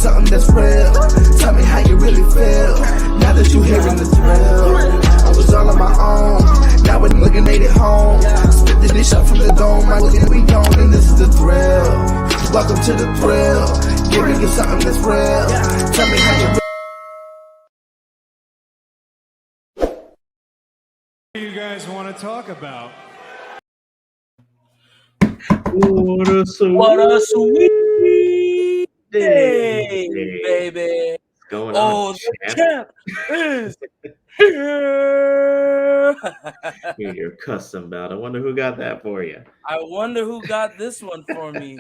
something that's real. Tell me how you really feel. Now that you hearing the thrill. I was all on my own. Now we're looking at it home. Spit the dish up from the dome. I look at we gone, and this is the thrill. Welcome to the thrill. Giving you something that's real. Tell me how you really. What do you guys want to talk about? What a sweet day, baby. What's going on, the champ? champ is here. Your custom belt. I wonder who got that for you. I wonder who got this one for me.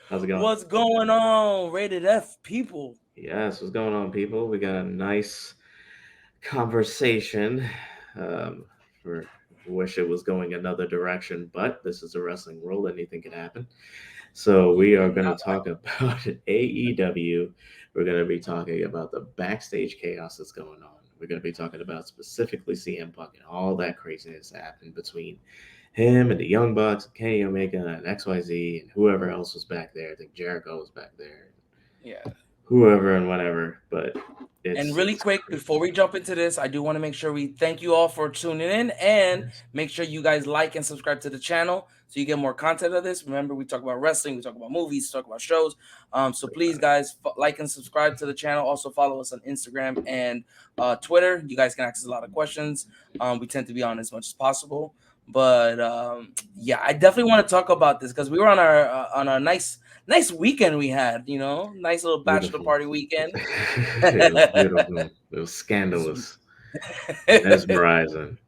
How's it going? What's going on, Rated F people? Yes, what's going on, people? We got a nice conversation. Wish it was going another direction, but this is a wrestling world. Anything can happen. So we are going to talk about AEW. We're going to be talking about the backstage chaos that's going on. We're going to be talking about specifically CM Punk and all that craziness that happened between him and the Young Bucks, Kenny Omega, and XYZ, and whoever else was back there. I think Jericho was back there. Yeah. Whoever and whatever, but and really quick, before we jump into this, I do want to make sure we thank you all for tuning in and make sure you guys like and subscribe to the channel so you get more content of this. Remember, we talk about wrestling, we talk about movies, talk about shows. So please, guys, like and subscribe to the channel. Also follow us on Instagram and Twitter. You guys can ask us a lot of questions. We tend to be on as much as possible. But yeah, I definitely want to talk about this because we were on our nice weekend we had, nice little bachelor party weekend. It was beautiful. It was scandalous, mesmerizing.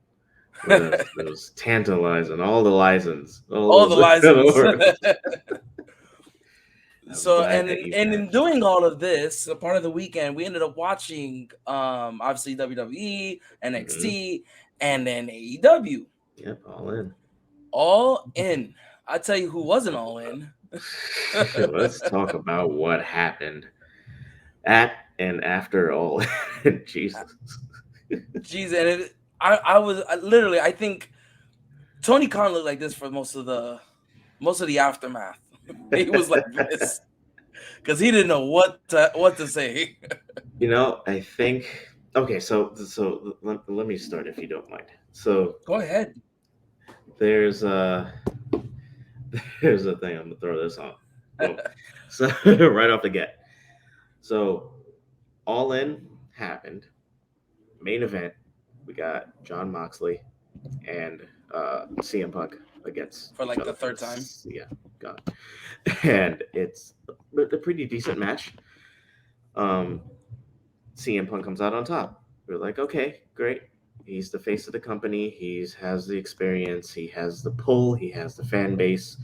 It was tantalizing. All the license. All the license. So, and in doing all of this, a part of the weekend, we ended up watching, obviously WWE, NXT, and then AEW. Yep, all in. All in. I tell you who wasn't all in. Let's talk about what happened at and after all. Jesus. Jeez, and I think Tony Khan looked like this for most of the aftermath. He was like this because he didn't know what to say. I think. Okay, so let me start if you don't mind. So go ahead. There's a thing. I'm gonna throw this on. So right off the get. So All In happened. Main event. We got Jon Moxley and CM Punk against for like the third time. Yeah, God. And it's a pretty decent match. CM Punk comes out on top. We're like, okay, great. He's the face of the company. He has the experience. He has the pull. He has the fan base.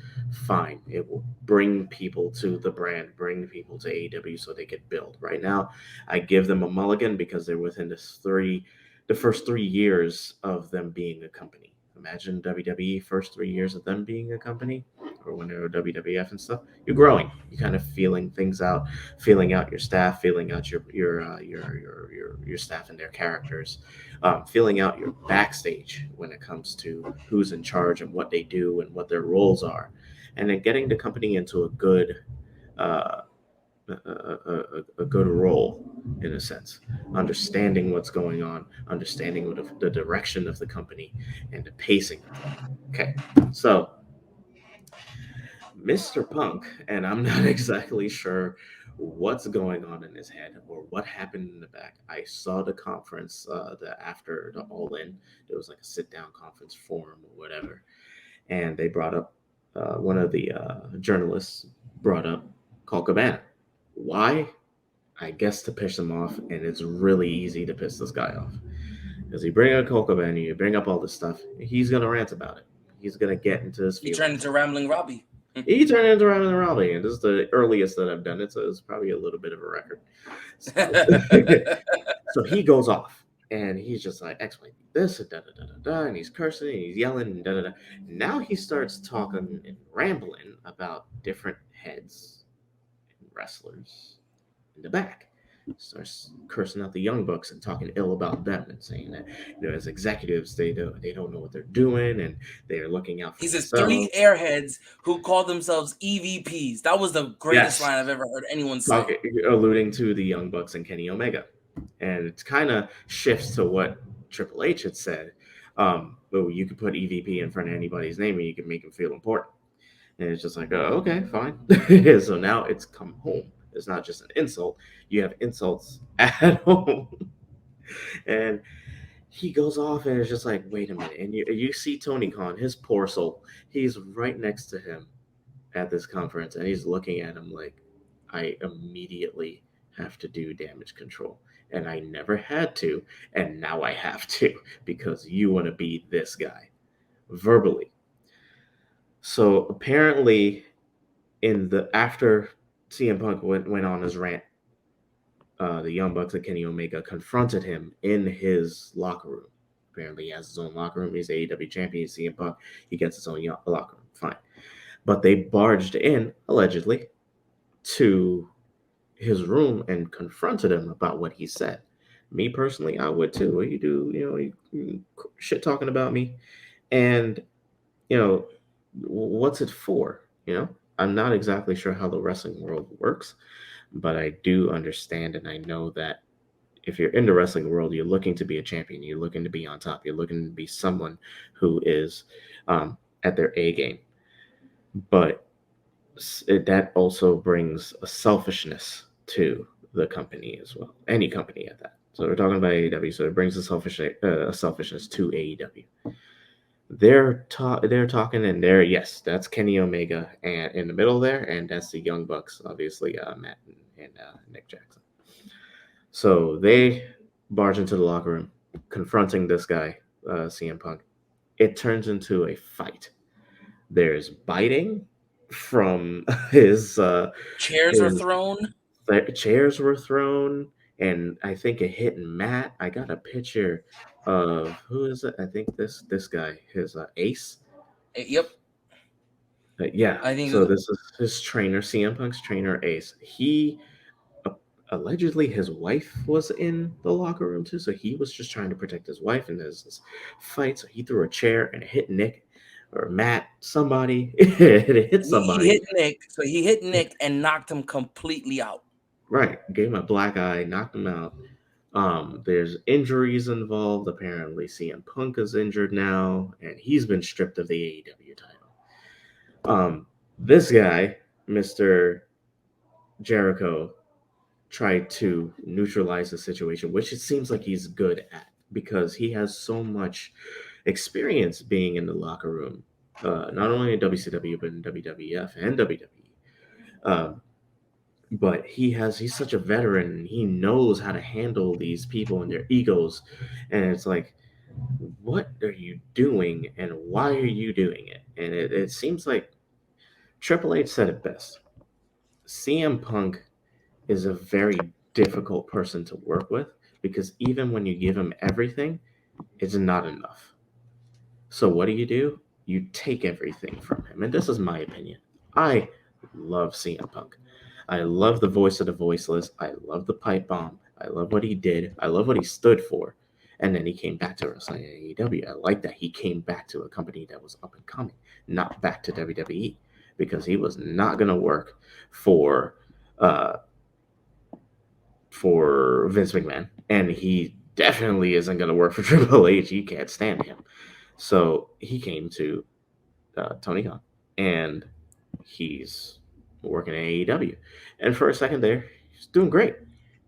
Fine. It will bring people to the brand, bring people to AEW so they could build. Right now, I give them a mulligan because they're within the first 3 years of them being a company. Imagine WWE first 3 years of them being a company, or when they were WWF and stuff. You're growing. You're kind of feeling things out, feeling out your staff, feeling out your staff and their characters, feeling out your backstage when it comes to who's in charge and what they do and what their roles are, and then getting the company into a good role, in a sense, understanding what's going on, understanding the direction of the company and the pacing. Okay, so Mr. Punk, and I'm not exactly sure what's going on in his head or what happened in the back. I saw the conference after the All In. There was like a sit-down conference forum or whatever, and they brought up one of the journalists brought up Colt Cabana. Why? I guess to piss him off, and it's really easy to piss this guy off. Because you bring up Colt Cabana, you bring up all this stuff, he's going to rant about it. He's going to get into his feelings. He turned into Rambling Robbie. He turned into Rambling Robbie, and this is the earliest that I've done it, so it's probably a little bit of a record. So he goes off, and he's just like, explain this, and da-da-da-da-da, and he's cursing, and he's yelling, and da-da-da. Now he starts talking and rambling about different heads and wrestlers in the back. Starts cursing out the Young Bucks and talking ill about them and saying that, as executives, they don't know what they're doing and they're looking out for He says 3 themselves. airheads who call themselves EVPs. That was the greatest Yes, line I've ever heard anyone talking say. alluding to the Young Bucks and Kenny Omega, and it kind of shifts to what Triple H had said. Oh, you could put EVP in front of anybody's name and you can make them feel important. And it's just like, oh, okay, fine. So now it's come home. It's not just an insult. You have insults at home. And he goes off and it's just like, wait a minute. And you see Tony Khan, his poor soul. He's right next to him at this conference and he's looking at him like, I immediately have to do damage control. And I never had to. And now I have to because you want to be this guy verbally. So apparently, in the after CM Punk went on his rant, the Young Bucks and Kenny Omega confronted him in his locker room. Apparently, he has his own locker room. He's AEW champion. CM Punk, he gets his own locker room. Fine. But they barged in, allegedly, to his room and confronted him about what he said. Me personally, I would too. What you do, you shit talking about me. And, what's it for? I'm not exactly sure how the wrestling world works, but I do understand and I know that if you're in the wrestling world, you're looking to be a champion, you're looking to be on top, you're looking to be someone who is at their A game. But that also brings a selfishness to the company as well, any company at that. So we're talking about AEW, so it brings a selfishness to AEW. They're talking, and yes, that's Kenny Omega, and in the middle there, and that's the Young Bucks, obviously, Matt and Nick Jackson. So they barge into the locker room, confronting this guy, CM Punk. It turns into a fight. There's biting from his Chairs are his thrown. chairs were thrown, and I think it hit Matt. I got a picture of who is it? I think this guy, his Ace. Yep. Yeah. I think So this is his trainer, CM Punk's trainer, Ace. He allegedly his wife was in the locker room too, so he was just trying to protect his wife, and there's this fight. So he threw a chair and it hit Nick or Matt, somebody. It hit he somebody. hit Nick. So he hit Nick and knocked him completely out. Right. Gave him a black eye, knocked him out. There's injuries involved. Apparently, CM Punk is injured now, and he's been stripped of the AEW title. This guy, Mr. Jericho, tried to neutralize the situation, which it seems like he's good at because he has so much experience being in the locker room, not only in WCW but in WWF and WWE. But he's such a veteran and he knows how to handle these people and their egos, and it's like, what are you doing and why are you doing it? And it seems like Triple H said it best. CM Punk is a very difficult person to work with because even when you give him everything, it's not enough. So what do? You take everything from him. And this is my opinion. I love CM Punk. I love the voice of the voiceless. I love the pipe bomb. I love what he did. I love what he stood for. And then he came back to wrestling at AEW. I like that he came back to a company that was up and coming, not back to WWE, because he was not going to work uh, for Vince McMahon, and he definitely isn't going to work for Triple H. You can't stand him. So he came to Tony Khan, and he's working at AEW. And for a second there, he's doing great.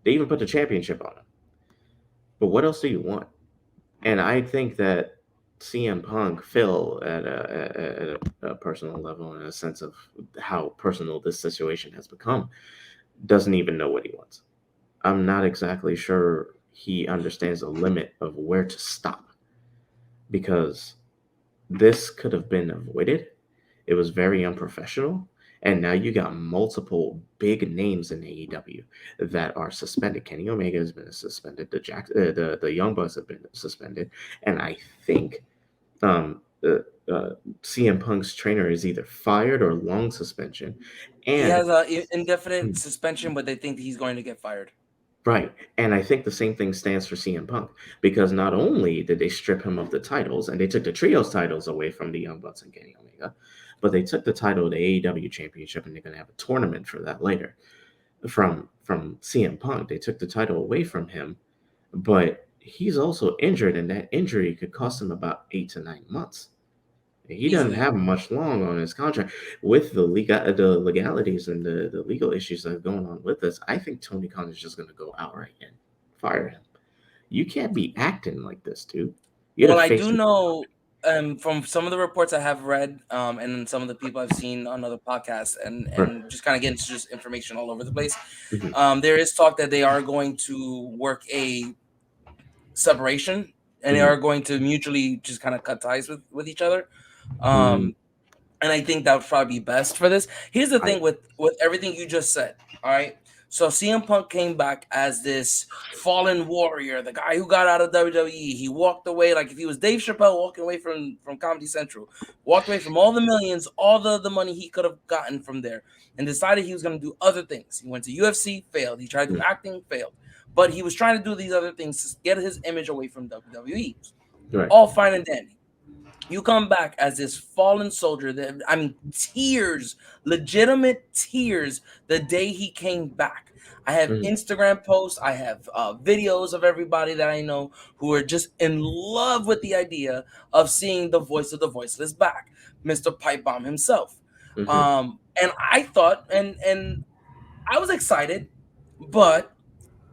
They even put the championship on him. But what else do you want? And I think that CM Punk, Phil, at a personal level, in a sense of how personal this situation has become, doesn't even know what he wants. I'm not exactly sure he understands the limit of where to stop because this could have been avoided. It was very unprofessional. And now you got multiple big names in AEW that are suspended. Kenny Omega has been suspended. The Young Bucks have been suspended. And I think CM Punk's trainer is either fired or long suspension. He And has an indefinite suspension, but they think he's going to get fired. Right. And I think the same thing stands for CM Punk because not only did they strip him of the titles and they took the trios titles away from the Young Bucks and Kenny Omega, but they took the title of the AEW Championship and they're going to have a tournament for that later. From CM Punk, they took the title away from him, but he's also injured, and that injury could cost him about 8 to 9 months. He doesn't Easily. have much long on his contract with the legalities and the legal issues that are going on with this. I think Tony Khan is just going to go outright and fire him. You can't be acting like this, dude. You're Well, the I face do of know from some of the reports I have read, and some of the people I've seen on other podcasts, right. and just kind of getting just information all over the place. Mhm, There is talk that they are going to work a separation, and they mhm, are going to mutually just kind of cut ties with each other. mm. Um, and I think that would probably be best for this. Here's the I thing with everything you just said. All right. So CM Punk came back as this fallen warrior, the guy who got out of WWE. He walked away like if he was Dave Chappelle walking away from Comedy Central, walked away from all the millions, all the money he could have gotten from there, and decided he was going to do other things. He went to UFC, failed. He tried to do mm, acting, failed. But he was trying to do these other things to get his image away from WWE. right. All fine and dandy. You come back as this fallen soldier that I mean tears, legitimate tears the day he came back. I have Mhm, Instagram posts, I have videos of everybody that I know who are just in love with the idea of seeing the voice of the voiceless back, Mr. Pipe Bomb himself. mhm. And I thought and I was excited, but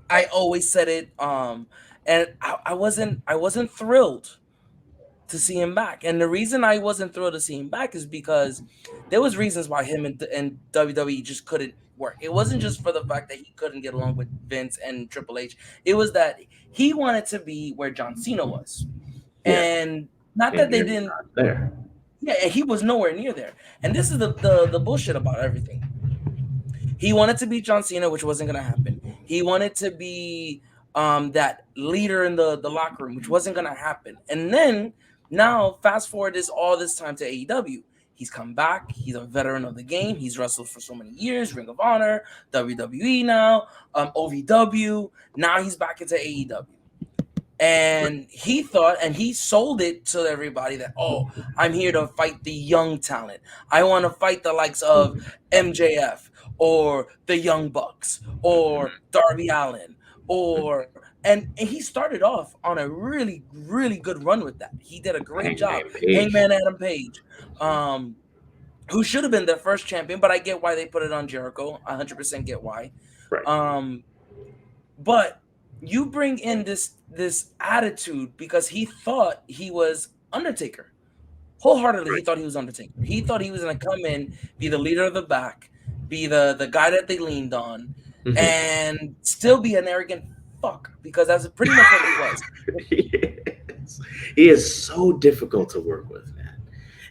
I always said it and I wasn't thrilled to see him back. And the reason I wasn't thrilled to see him back is because there was reasons why him and WWE just couldn't work. It wasn't just for the fact that he couldn't get along with Vince and Triple H. It was that he wanted to be where John Cena was. Yeah, And not and that they you're didn't, not there. yeah, and he was nowhere near there. And this is the bullshit about everything. He wanted to be John Cena, which wasn't gonna happen. He wanted to be that leader in the locker room, which wasn't gonna happen. And then now, fast forward this time to AEW. He's come back. He's a veteran of the game. He's wrestled for so many years, Ring of Honor, WWE now, OVW. Now he's back into AEW. And he thought, and he sold it to everybody that, oh, I'm here to fight the young talent. I want to fight the likes of Mhm, MJF or the Young Bucks or Darby Allin mhm. and he started off on a really, really good run with that. He did a great job. Hangman Page. Hangman Adam Page, um, who should have been their first champion, but I get why they put it on Jericho. 100% get why. Right. Um, but you bring in this attitude because he thought he was Undertaker. Wholeheartedly, he Right. thought he was Undertaker. He thought he was gonna come in, be the leader of the back, be the guy that they leaned on, Mhm. and still be an arrogant fuck because that's pretty much what he was. he is. He is so difficult to work with, man.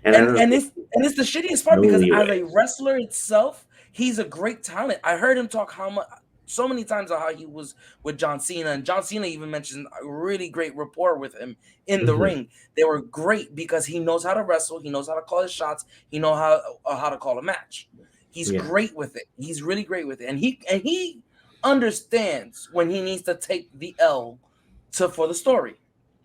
And I And don't and think it's he and has it's the shittiest part no because as leeway. a wrestler itself, he's a great talent. I heard him talk how much so many times on how he was with John Cena, and John Cena even mentioned a really great rapport with him in the Mhm. ring. They were great because he knows how to wrestle, he knows how to call his shots, he knows how to call a match. He's Yeah. great with it. He's really great with it, and he understands when he needs to take the L to for the story.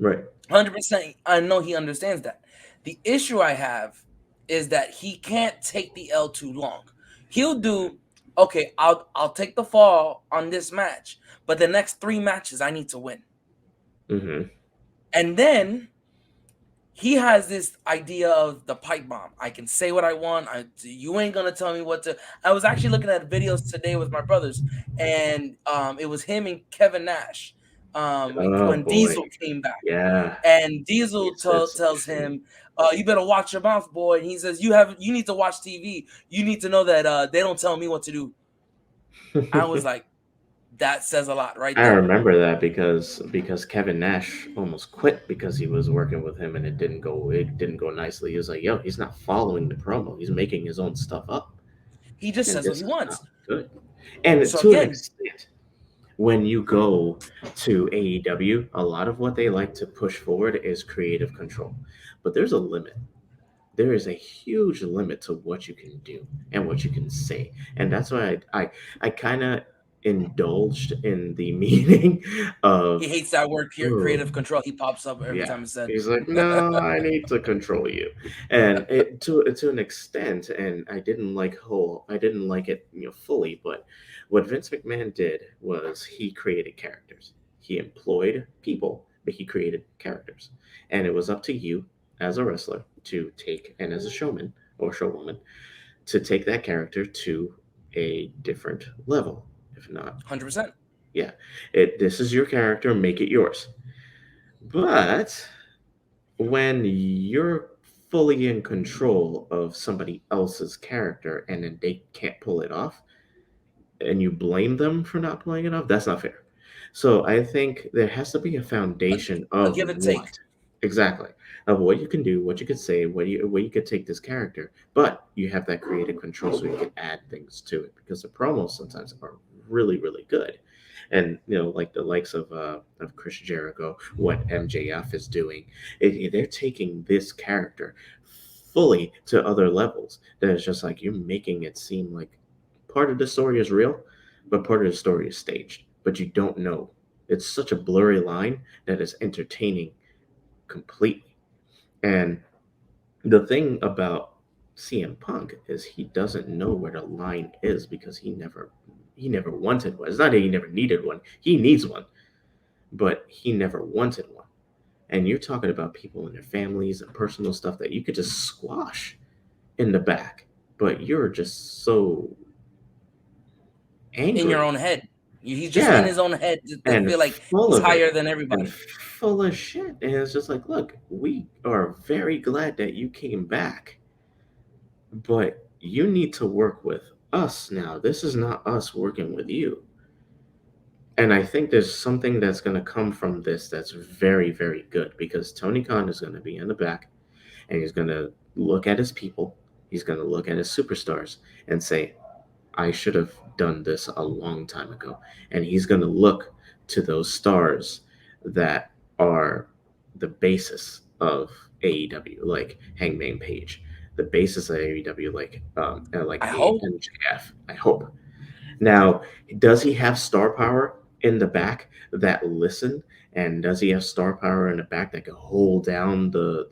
Right. 100%. I know he understands that. The issue I have is that he can't take the L too long. He'll do okay. I'll take the fall on this match, but the next 3 matches I need to win. Mhm. And then he has this idea of the pipe bomb. I can say what I want. You ain't gonna tell me what to. I was actually looking at videos today with my brothers, and it was him and Kevin Nash Oh when boy. Diesel came back. Yeah. And He Diesel said some tells shit. him, "You better watch your mouth, boy." And he says, You need to watch TV. You need to know that they don't tell me what to do." I was like, "That says a lot right I there." remember that because Kevin Nash almost quit because he was working with him and it didn't go nicely. He was like, "Yo, he's not following the promo. He's making his own stuff up, He just and says what this he is not wants. good." And So to an again, extent, when you go to AEW, a lot of what they like to push forward is creative control, but there's a limit. There is a huge limit to what you can do and what you can say, and that's why I kind of indulged in the meaning of, He hates that word, oh, creative control. He pops up every yeah. time it's said. He's like, no, I need to control you, and it to an extent. And I didn't like it, fully. But what Vince McMahon did was he created characters. He employed people, but he created characters, and it was up to you as a wrestler to take, and as a showman or showwoman, to take that character to a different level. If not, 100%. yeah, this is your character, make it yours. But when you're fully in control of somebody else's character and then they can't pull it off, and you blame them for not pulling it off, that's not fair. So I think there has to be a A, foundation a of give and take. what exactly, of what you can do, what you could say, where you could take this character, but you have that creative control so you can add things to it, because the promos sometimes are really really good. And like the likes of Chris Jericho, what MJF is doing, they're taking this character fully to other levels. That it's just like you're making it seem like part of the story is real, but part of the story is staged. But you don't know. It's such a blurry line that is entertaining completely. And the thing about CM Punk is he doesn't know where the line is because he never wanted one. It's not that he never needed one. He needs one, but he never wanted one. And you're talking about people and their families and personal stuff that you could just squash in the back, but you're just so In your angry. own head. He's just in Yeah, his own head to and feel like full he's of it, higher than and everybody. full of shit. And it's just like, look, we are very glad that you came back, but you need to work with us now. This is not us working with you. And I think there's something that's going to come from this that's very, very good, because Tony Khan is going to be in the back, and he's going to look at his people, he's going to look at his superstars and say, I should have done this a long time ago. And he's going to look to those stars that are the basis of AEW, like Hangman Page, the basis of AEW, like I hope. MJF. I hope. Now, does he have star power in the back that listen? And does he have star power in the back that can hold down the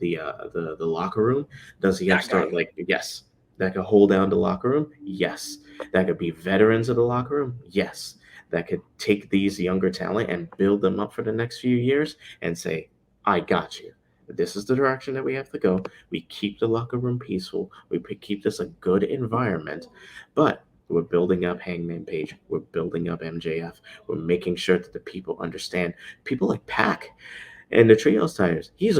locker room? Does he have That star guy. like yes, that can hold down the locker room? Yes. That could be veterans of the locker room? Yes. That could take these younger talent and build them up for the next few years and say, I got you. This is the direction that we have to go. We keep the locker room peaceful. We keep this a good environment, but we're building up Hangman Page. We're building up MJF. We're making sure that the people understand. People like Pac and the Trios titles. He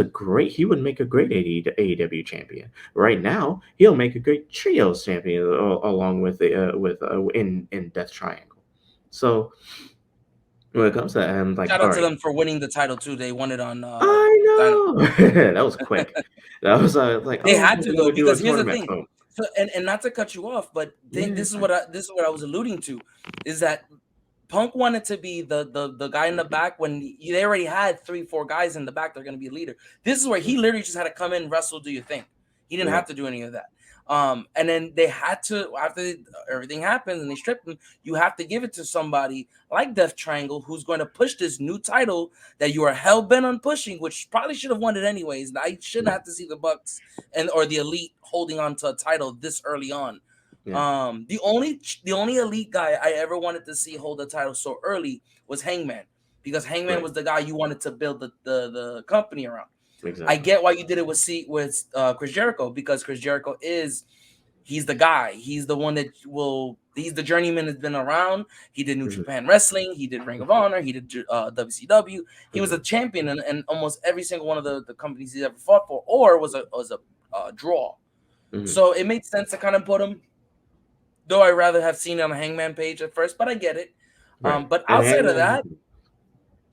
would make a great AEW champion. Right now, he'll make a great Trios champion along with in Death Triangle. So when it comes to that, I'm like, Shout all out to right, them for winning the title too. They won it on I Dynamite. know that was quick. That was like, They oh, had we're to though, gonna do a because here's the tournament. thing. Oh, So, and not to cut you off, but yeah, this it's is fine. what I was alluding to, is that Punk wanted to be the guy in the back when they already had 3-4 guys in the back. They're going to be a leader. This is where he literally just had to come in, wrestle, do your thing. He didn't Yeah, have to do any of that. And then they had to, after everything happened and they stripped him, you have to give it to somebody like Death Triangle who's going to push this new title that you are hell bent on pushing, which probably should have won it anyways. I shouldn't have to see the Bucks or the Elite holding on to a title this early on. yeah, The only elite guy I ever wanted to see hold the title so early was Hangman, because Hangman right, was the guy you wanted to build the company around. I exactly. get why you did it with Chris Jericho, because Chris Jericho he's the guy. He's the one that he's the journeyman that's been around. He did New Hmm. Japan Wrestling. He did Ring of Honor. He did WCW. He was Hmm. a champion in almost every single one of the companies he ever fought for, or was a draw. Hmm. So it made sense to kind of put him. Though I'd rather have seen it on the Hangman Page at first, but I get it. Right. But And outside of Hangman, that,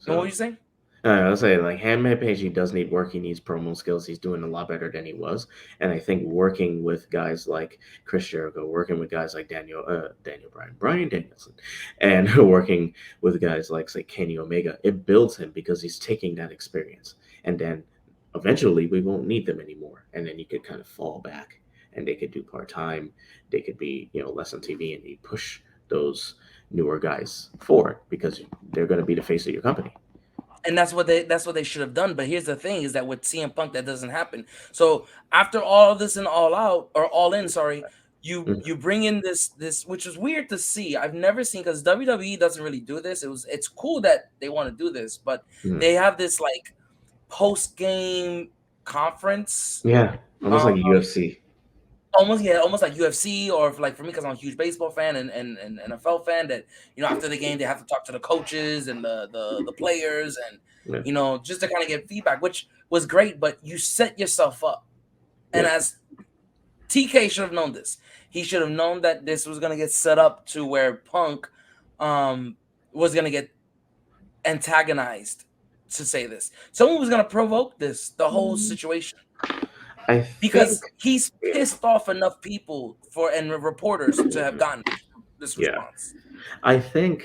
what were so you saying? I'll say like Handman Page, he does need work. He needs promo skills. He's doing a lot better than he was. And I think working with guys like Chris Jericho, working with guys like Brian Danielson, and working with guys like say Kenny Omega, it builds him because he's taking that experience. And then eventually we won't need them anymore. And then you could kind of fall back and they could do part time. They could be, less on TV, and you push those newer guys for, because they're going to be the face of your company. And that's what they should have done. But here's the thing: is that with CM Punk, that doesn't happen. So after all of this and All Out or All In, sorry, Mhm. you bring in this, which is weird to see. I've never seen, because WWE doesn't really do this. It's cool that they want to do this, but Mhm. they have this like post game conference. Yeah, almost like UFC. Almost like UFC, or if, like for me, because I'm a huge baseball fan and NFL fan, that after the game they have to talk to the coaches and the players, and Yeah. just to kind of get feedback, which was great. But you set yourself up, and Yeah. as TK should have known this, he should have known that this was gonna get set up to where Punk was gonna get antagonized, to say this. Someone was gonna provoke the whole situation. I think, Because he's pissed off enough people and reporters to have gotten this yeah, response. I think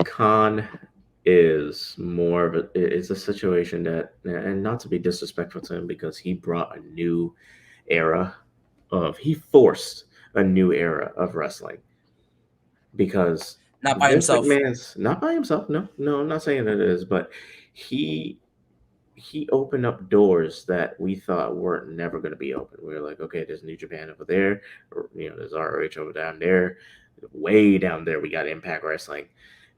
Khan is more of it's a situation that, and not to be disrespectful to him, because he brought a new era he forced a new era of wrestling, because Not by Vince himself. McMahon's not by himself. No, I'm not saying that it is, but he opened up doors that we thought weren't never going to be open. We were like, okay, there's New Japan over there, or there's ROH over down there, way down there we got Impact Wrestling,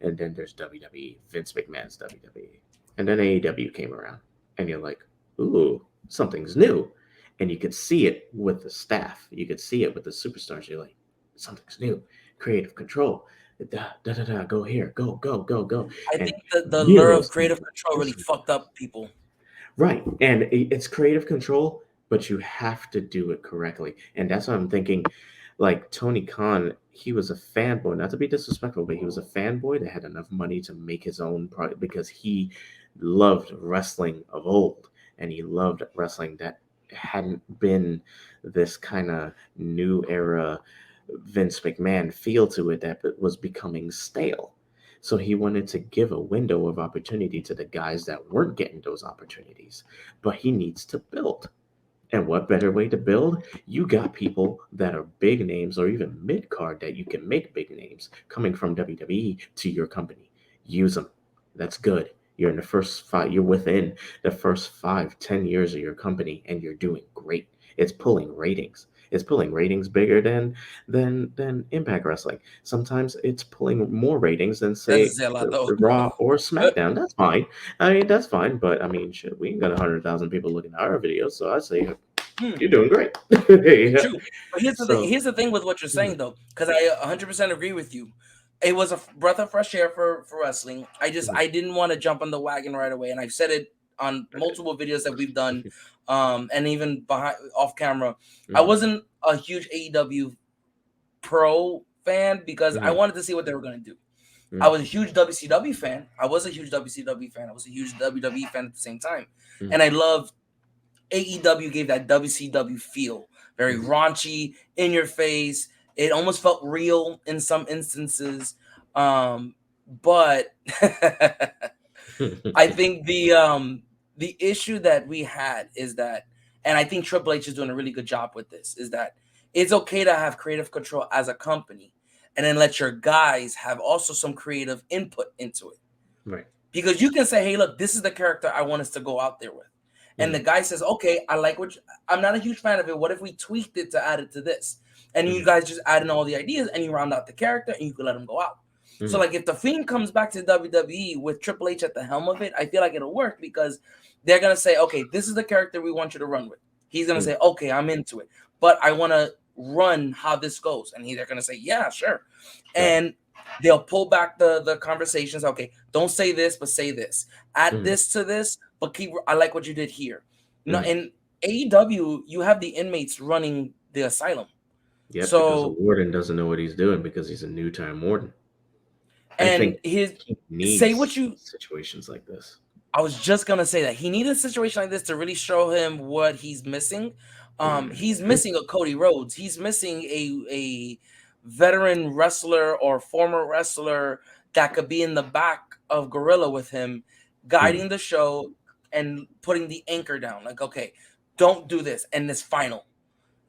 and then there's WWE, Vince McMahon's WWE, and then AEW came around, and you're like, ooh, something's new, and you could see it with the staff, you could see it with the superstars. You're like, something's new, creative control. Da, da, da, da, go here, go. I And think the lure real of creative control really fucked up people. right. And it's creative control, but you have to do it correctly. And that's what I'm thinking. Like Tony Khan, he was a fanboy, not to be disrespectful, but he was a fanboy that had enough money to make his own product, because he loved wrestling of old, and he loved wrestling that hadn't been this kind of new era Vince McMahon feel to it, that was becoming stale. So he wanted to give a window of opportunity to the guys that weren't getting those opportunities. But he needs to build. And what better way to build? You got people that are big names, or even mid card, that you can make big names coming from WWE to your company. Use them. That's good. You're in the first five, you're within the first 5, 10 years of your company, and you're doing great. It's pulling ratings. It's pulling ratings bigger than Impact Wrestling. Sometimes it's pulling more ratings than, say, Doesn't say a lot though. Raw or SmackDown. That's fine. I mean, that's fine. But I mean, shit, we ain't got 100,000 people looking at our videos, so I say you're doing great. Yeah. True. But here's the thing. So, Here's the thing with what you're saying, though, because I 100% agree with you. It was a breath of fresh air for wrestling. I didn't want to jump on the wagon right away, and I've said it on multiple videos that we've done, and even off camera. I wasn't a huge AEW pro fan, because I wanted to see what they were going to do. I was a huge WCW fan. I was a huge WCW fan. I was a huge WWE fan at the same time, and I loved AEW. Gave that WCW feel, very raunchy, in your face. It almost felt real in some instances, but I think the issue that we had is that, and I think Triple H is doing a really good job with this, is that it's okay to have creative control as a company, and then let your guys have also some creative input into it. right. Because you can say, hey, look, this is the character I want us to go out there with. And the guy says, okay, I like I'm not a huge fan of it. What if we tweaked it to add it to this? And you guys just add in all the ideas, and you round out the character, and you can let him go out. So, like, if the Fiend comes back to WWE with Triple H at the helm of it, I feel like it'll work, because they're going to say, okay, this is the character we want you to run with. He's going to say, okay, I'm into it, but I want to run how this goes. And they're going to say, yeah, sure. And they'll pull back the conversations. Okay, don't say this, but say this. Add this to this, but I like what you did here. No, in AEW, you have the inmates running the asylum. Yep, So, because the warden doesn't know what he's doing, because he's a new time warden. I think he needs say what you situations like this. I was just gonna say that he needed a situation like this to really show him what he's missing. He's missing a Cody Rhodes. He's missing a veteran wrestler or former wrestler that could be in the back of Gorilla with him, guiding the show and putting the anchor down. Like, okay, don't do this, and this final.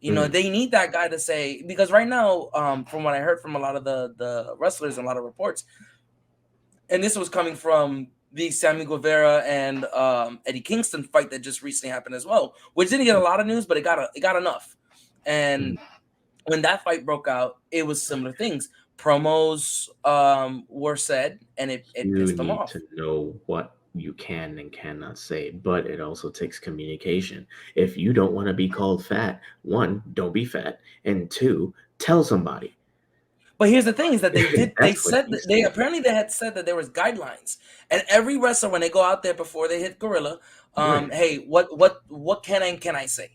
You know, they need that guy to say, because right now, from what I heard from a lot of the wrestlers and a lot of reports, and this was coming from the Sammy Guevara and Eddie Kingston fight that just recently happened as well, which didn't get a lot of news, but it got enough. And when that fight broke out, it was similar things. Promos were said, and it You pissed them need off. to know what you can and cannot say, but it also takes communication. If you don't want to be called fat, one, don't be fat, and two, tell somebody. But here's the thing: is that they That's what said he's that they saying. apparently they had said that there was guidelines, and every wrestler when they go out there before they hit Gorilla, Right, hey, what can I say?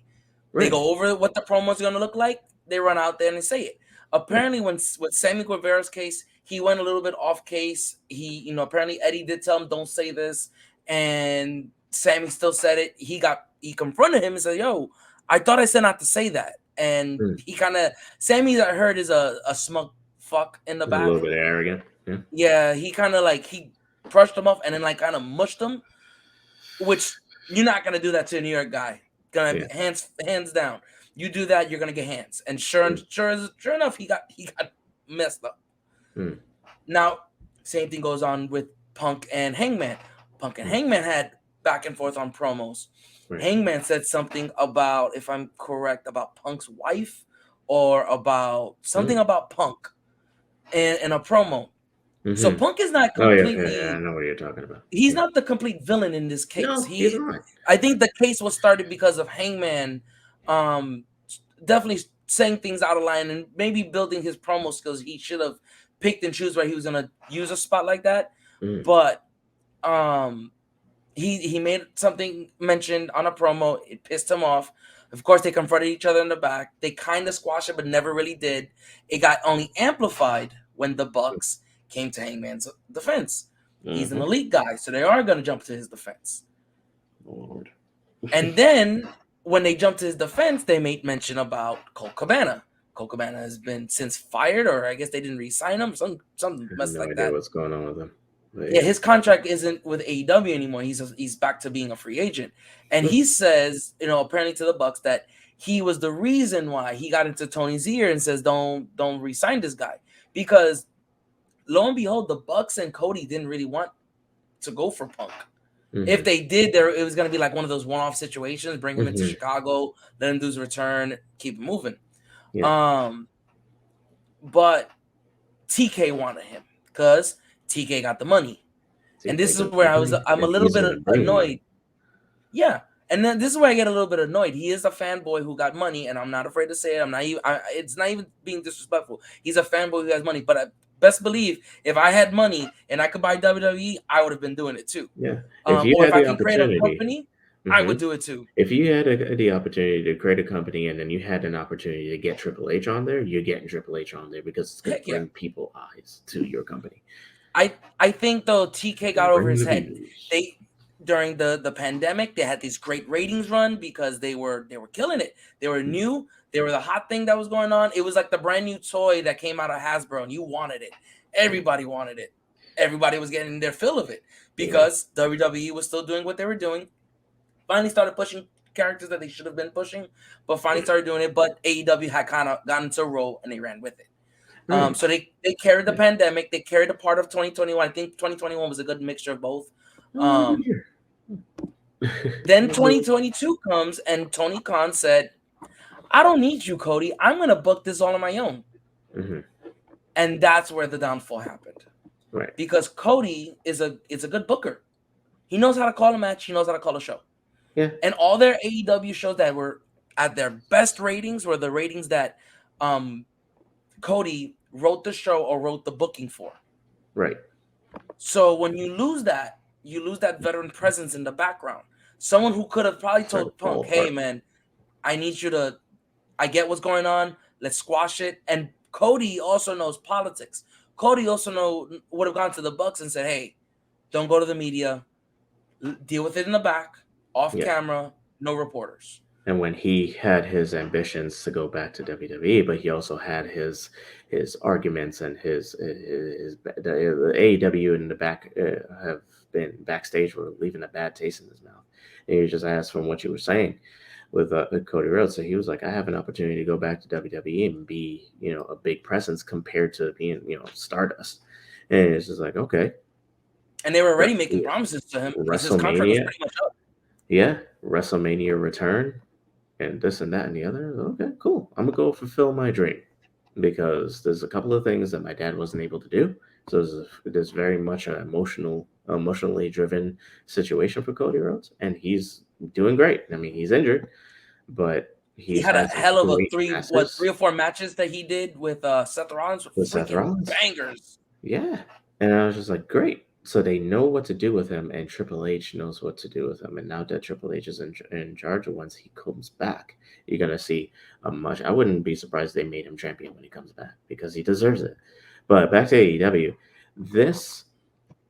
They right, go over what the promo is going to look like. They run out there and they say it. right. Apparently, with Sammy Guevara's case, he went a little bit off case. Apparently Eddie did tell him don't say this, and Sammy still said it. He confronted him and said, "Yo, I thought I said not to say that." And Mm. he kind of Sammy, I heard, is a smug fuck in the A little back. bit arrogant. Yeah. Yeah, he kind of like he brushed him off and then like kind of mushed him, which you're not gonna do that to a New York guy. Gonna Yeah. hands down. You do that, you're gonna get hands. And sure enough, he got messed up. Mm. Now, same thing goes on with Punk and Hangman. Punk and Hangman had back and forth on promos. Right. Hangman said something about, if I'm correct, about Punk's wife or about something about Punk in a promo. So Mm-hmm. Punk is not Oh yeah, completely. yeah, I know what you're talking about. He's Yeah. not the complete villain in this case. No, he's not. I think the case was started because of Hangman, definitely saying things out of line and maybe building his promo skills. He should have picked and choose where he was gonna use a spot like that. Mm. But he made something mentioned on a promo. It pissed him off. Of course, they confronted each other in the back. They kind of squashed it, but never really did. It got only amplified when the Bucks came to Hangman's defense. He's an elite guy, so they are going to jump to his defense. Lord. And then when they jumped to his defense, they made mention about Colt Cabana. Colt Cabana has been since fired, or I guess they didn't re-sign him, something mess No like idea that. what's going on with him. But Yeah, his contract isn't with AEW anymore. He's back to being a free agent, and he says, apparently to the Bucks that he was the reason why he got into Tony's ear and says, don't re-sign this guy, because lo and behold, the Bucks and Cody didn't really want to go for Punk. If they did, it was going to be like one of those one-off situations. Bring him into Chicago, let him do his return, keep him moving. Yeah. But TK wanted him because TK got the money, and this is where I'm a little bit annoyed. Yeah, and then this is where I get a little bit annoyed. He is a fanboy who got money, and I'm not afraid to say it. It's not even being disrespectful. He's a fanboy who has money, but I best believe if I had money and I could buy WWE, I would have been doing it too. Yeah. If you or had if I the can create a opportunity, company, I would do it too. if you had the opportunity to create a company and then you had an opportunity to get Triple H on there, you're getting Triple H on there because it's going to bring people eyes to your company. I think though TK got over his head. During the pandemic, they had these great ratings run because they were killing it. They were new. They were the hot thing that was going on. It was like the brand new toy that came out of Hasbro, and you wanted it. Everybody wanted it. Everybody was getting their fill of it because WWE was still doing what they were doing. Finally started pushing characters that they should have been pushing, but finally started doing it. But AEW had kind of gotten into a roll, and they ran with it. So they carried the pandemic. They carried a part of 2021. I think 2021 was a good mixture of both. Then 2022 comes, and Tony Khan said, I don't need you, Cody. I'm going to book this all on my own. And that's where the downfall happened. Right. Because Cody is a good booker. He knows how to call a match. He knows how to call a show. Yeah. And all their AEW shows that were at their best ratings were the ratings that Cody wrote the show or wrote the booking for. Right. So when you lose that veteran presence in the background. Someone who could have probably told Punk, hey, man, I get what's going on. Let's squash it. And Cody also knows politics. Cody also would have gone to the Bucks and said, hey, don't go to the media. Deal with it in the back, off camera, no reporters. And when he had his ambitions to go back to WWE, but he also had his arguments and the AEW in the back have been backstage were leaving a bad taste in his mouth. And he just asked from what you were saying. with Cody Rhodes. So he was like, I have an opportunity to go back to WWE and be, a big presence compared to being, Stardust. And it's just like, okay. And they were already making promises to him because his contract was pretty much up. Yeah, WrestleMania return and this and that and the other. Okay, cool. I'm gonna go fulfill my dream because there's a couple of things that my dad wasn't able to do. So there's very much an emotionally driven situation for Cody Rhodes, and he's doing great. I mean, he's injured, but He had a hell of a three or 4 matches that he did with Seth Rollins with Seth freaking Rollins. bangers. Yeah, and I was just like, great. So they know what to do with him, and Triple H knows what to do with him. And now that Triple H is in charge, once he comes back, you're gonna see a much. I wouldn't be surprised they made him champion when he comes back because he deserves it. But back to AEW, this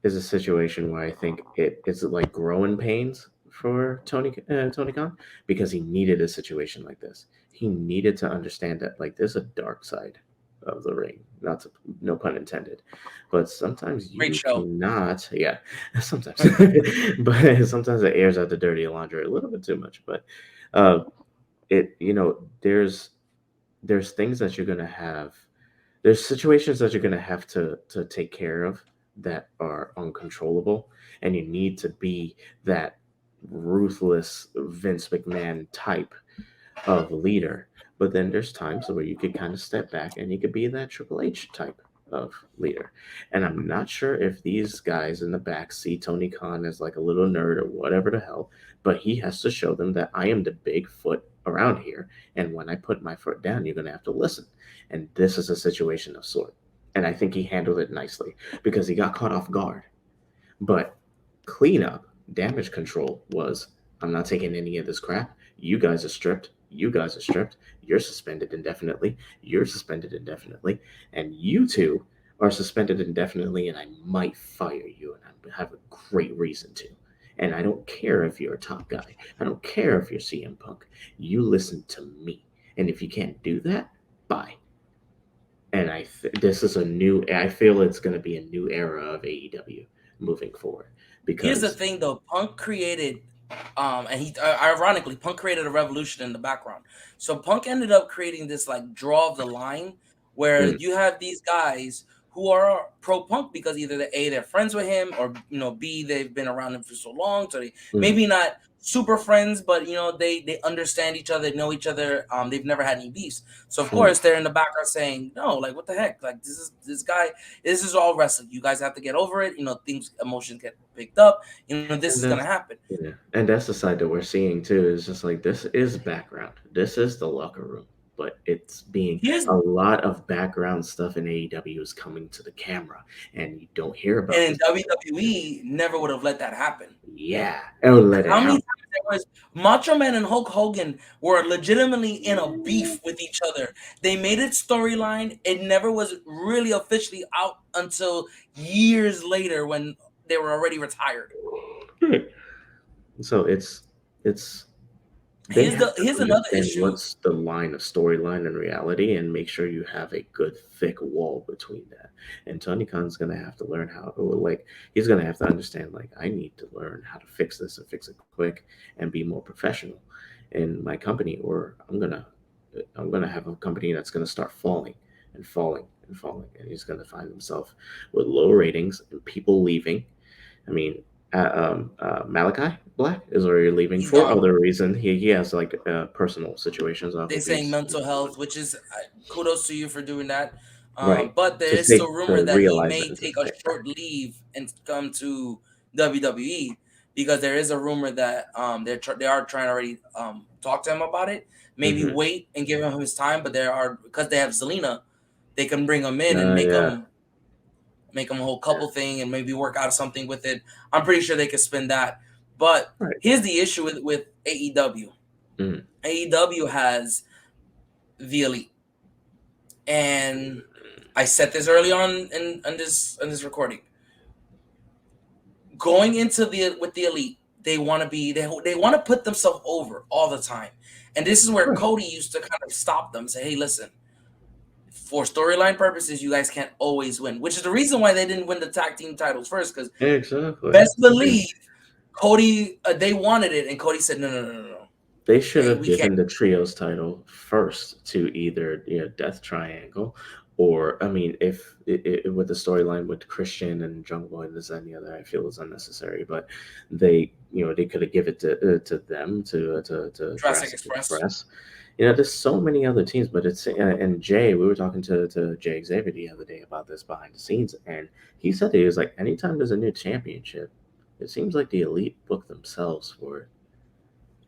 is a situation where I think it's like growing pains for Tony Khan because he needed a situation like this. He needed to understand that like there's a dark side of the ring, no pun intended, but sometimes you cannot. Yeah, sometimes, but sometimes it airs out the dirty laundry a little bit too much. But there's things that you're gonna have. There's situations that you're gonna have to take care of that are uncontrollable, and you need to be that ruthless Vince McMahon type of leader. But then there's times where you could kind of step back and you could be that Triple H type of leader. And I'm not sure if these guys in the back see Tony Khan as like a little nerd or whatever the hell, but he has to show them that I am the big foot around here. And when I put my foot down, you're going to have to listen. And this is a situation of sort. And I think he handled it nicely because he got caught off guard. But cleanup, damage control was, I'm not taking any of this crap. You guys are stripped. You guys are stripped. You're suspended indefinitely. You're suspended indefinitely. And you two are suspended indefinitely, and I might fire you, and I have a great reason to. And I don't care if you're a top guy. I don't care if you're CM Punk. You listen to me. And if you can't do that, bye. And this is I feel it's going to be a new era of AEW moving forward. Because here's the thing, though. Punk created, and he ironically, Punk created a revolution in the background. So Punk ended up creating this like draw of the line where you have these guys who are pro Punk because either they're friends with him or B, they've been around him for so long, so they maybe not super friends, but they understand each other, know each other. They've never had any beefs, so of course they're in the background saying, no, like what the heck, like this is all wrestling. You guys have to get over it. Emotions get picked up. This is gonna happen. Yeah, and that's the side that we're seeing too. Is just like this is background. This is the locker room. But it's being a lot of background stuff in AEW is coming to the camera, and you don't hear about it. And WWE never would have let that happen. Yeah, it would let it happen. How many times there was Macho Man and Hulk Hogan were legitimately in a beef with each other? They made it storyline. It never was really officially out until years later when they were already retired. So it's. Here's another issue. What's the line of storyline and reality, and make sure you have a good thick wall between that. And Tony Khan's gonna have to learn he's gonna have to understand I need to learn how to fix this and fix it quick and be more professional in my company, or I'm gonna have a company that's gonna start falling and falling and falling, and he's gonna find himself with low ratings and people leaving. I mean, Malachi Black is already leaving for other reason. He has personal situations. They're saying mental health, which is kudos to you for doing that. Right. But there is still rumor that he may take a short leave and come to WWE because there is a rumor that they are trying to already talk to him about it. Maybe wait and give him his time, but because they have Zelina, they can bring him in and make him a whole couple thing and maybe work out something with it. I'm pretty sure they could spin that. But here's the issue with AEW. AEW has the Elite. And I said this early on in this recording. Going into with the Elite, they want to put themselves over all the time. And this is where Cody used to kind of stop them, say, hey, listen, for storyline purposes, you guys can't always win, which is the reason why they didn't win the tag team titles first. Because best believe Cody, they wanted it, and Cody said, no. They should Hey, have we can't. given the trios title first to either Death Triangle, or I mean, if with the storyline with Christian and Jungle and this and the other, I feel is unnecessary. But they could have given it to them to Jurassic Jurassic Express. Express. There's so many other teams, but it's and Jay. We were talking to Jay Xavier the other day about this behind the scenes, and he said he was like, anytime there's a new championship, it seems like the elite book themselves for it.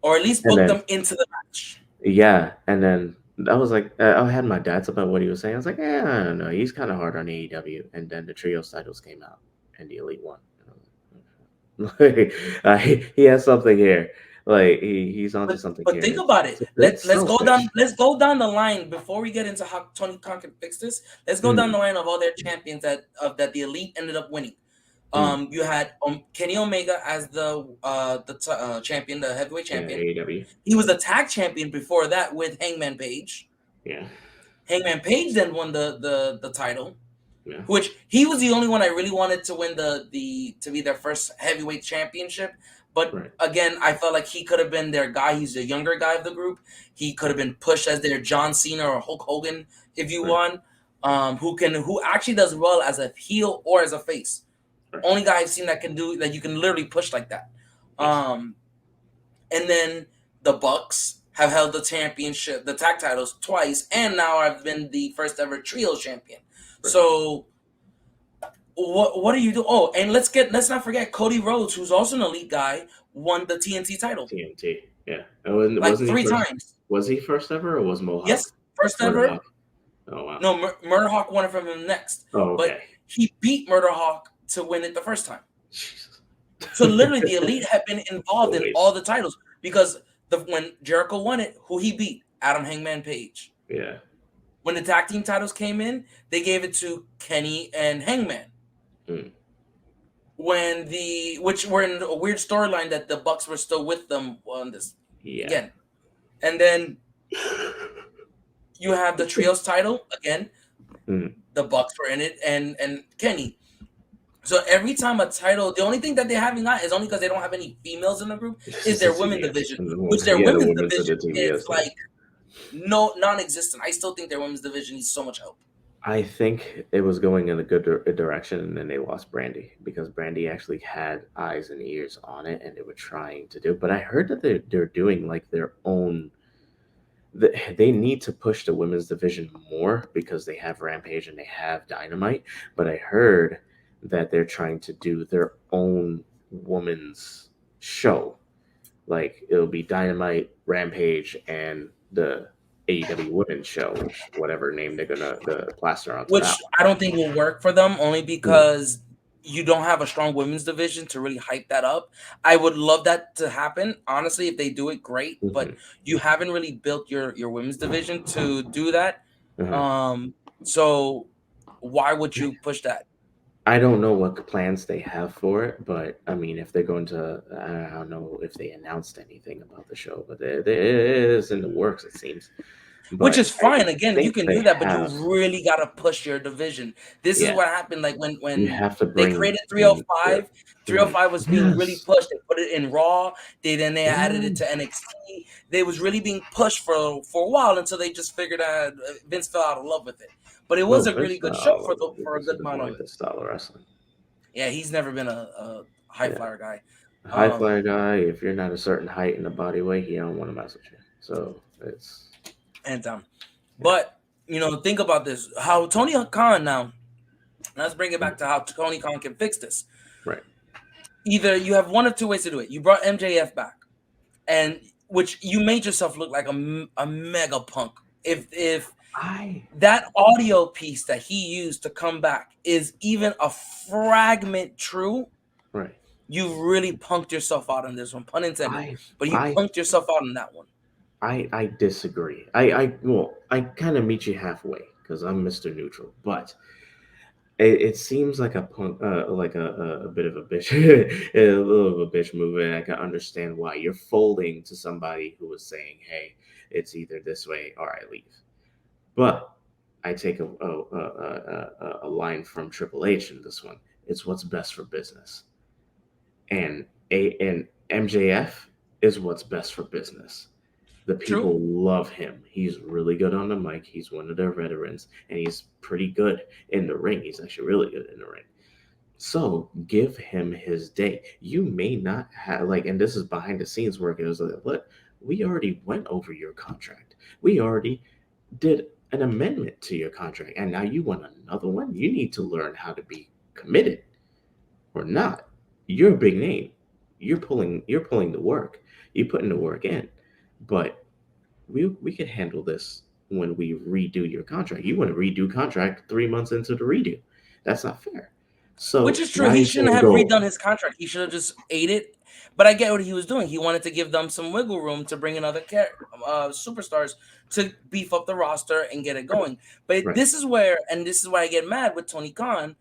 Or at least And book then them into the match. yeah, and then I was like, I had my doubts about what he was saying. I was like, I don't know. He's kind of hard on AEW. And then the trios titles came out, and the Elite won. And I was like, he has something here. Like he's onto something But here. think about it. It's a bit Let's go down. selfish. Let's go down the line before we get into how Tony Khan can fix this. Let's go down Mm, the line of all their champions that the elite ended up winning. mm. You had Kenny Omega as the champion, the heavyweight Yeah, champion. AEW. He was the tag champion before that with Hangman Page. Yeah, Hangman Page then won the title, yeah, which he was the only one I really wanted to win to be their first heavyweight championship. But right, again, I felt like he could have been their guy. He's the younger guy of the group. He could have been pushed as their John Cena or Hulk Hogan if you right, want. Who actually does well as a heel or as a face. right. Only guy I've seen that can do that. You can literally push like that. Yes, And then the Bucks have held the championship, the tag titles twice, and now I've been the first ever trio champion. right. So what do you do? Oh, and let's not forget Cody Rhodes, who's also an elite guy, won the TNT title TNT. Yeah, and like wasn't he three first? times. Was he first ever, or was Mohawk? Yes, first Murder ever. Hawk. Oh wow. No, Murderhawk won it from him next, Oh but okay. he beat Murderhawk to win it the first time. Jesus. So literally, the elite have been involved in Always. all the titles because when Jericho won it, who he beat? Adam Hangman Page. Yeah. When the tag team titles came in, they gave it to Kenny and Hangman. Mm. Which were in a weird storyline that the Bucks were still with them on this Yeah. again. And then you have the trios title again. Mm. The Bucks were in it and Kenny. So every time a title, the only thing that they haven't got is only because they don't have any females in the group is their women division, which their Yeah, the women's women's division division, is yes. like non-existent. I still think their women's division needs so much help. I think it was going in a good direction, and then they lost Brandy because Brandy actually had eyes and ears on it, and they were trying to do. But I heard that they're doing like their own. They need to push the women's division more because they have Rampage and they have Dynamite. But I heard that they're trying to do their own women's show. Like it'll be Dynamite, Rampage, and the AEW Women's Show, whatever name they're gonna plaster onto Which that I don't think will work for them only one. because you don't have a strong women's division to really hype that up. I would love that to happen. Honestly, if they do it, great. But Mhm. you haven't really built your women's division to do that. Uh-huh. So why would you push that? I don't know what plans they have for it, but I mean, if they're going to, I don't know if they announced anything about the show, but it is in the works, it seems. Which But is I fine. Again, you think can they do that, but have, you really gotta push your division. This is yeah, what happened. Like you when have to they bring created in the, 305, 305 was being really yes, pushed. They put it in Raw. They added it to yes. NXT. They was really being pushed for a while until they just figured out Vince fell out of love with it. But it was No, a really good show for a good Vince amount don't of like it. the style of wrestling. Yeah, he's never been a high Yeah. flyer guy. A high flyer guy, if you're not a certain height and a body weight, he don't want to mess with you. So it's, And yeah. but think about this. How Tony Khan now. Let's bring it back to how Tony Khan can fix this. Right. Either you have one of two ways to do it. You brought MJF back, and which you made yourself look like a mega punk. If I that audio piece that he used to come back is even a fragment true, right. you really punked yourself out on this one, pun intended. I But you I punked yourself out on that one. I disagree. I kind of meet you halfway because I'm Mr. Neutral, but it seems like a punk, like a bit of a bitch, a little of a bitch move, and I can understand why you're folding to somebody who was saying, "Hey, it's either this way or I leave." But I take a line from Triple H in this one. It's what's best for business, and MJF is what's best for business. The True. people love him. He's really good on the mic. He's one of their veterans, and he's pretty good in the ring. He's actually really good in the ring. So give him his day. You may not have like, and this is behind the scenes work. It was like, what? We already went over your contract. We already did an amendment to your contract, and now you want another one. You need to learn how to be committed or not. You're a big name. You're pulling the work. You're putting the work in, but we can handle this when we redo your contract. You want to redo contract 3 months into the redo. That's not fair. Which So is true. now He he's shouldn't gonna have go redone his contract. He should have just ate it. But I get what he was doing. He wanted to give them some wiggle room to bring in other superstars to beef up the roster and get it going. But right, this is where, and this is why I get mad with Tony Khan,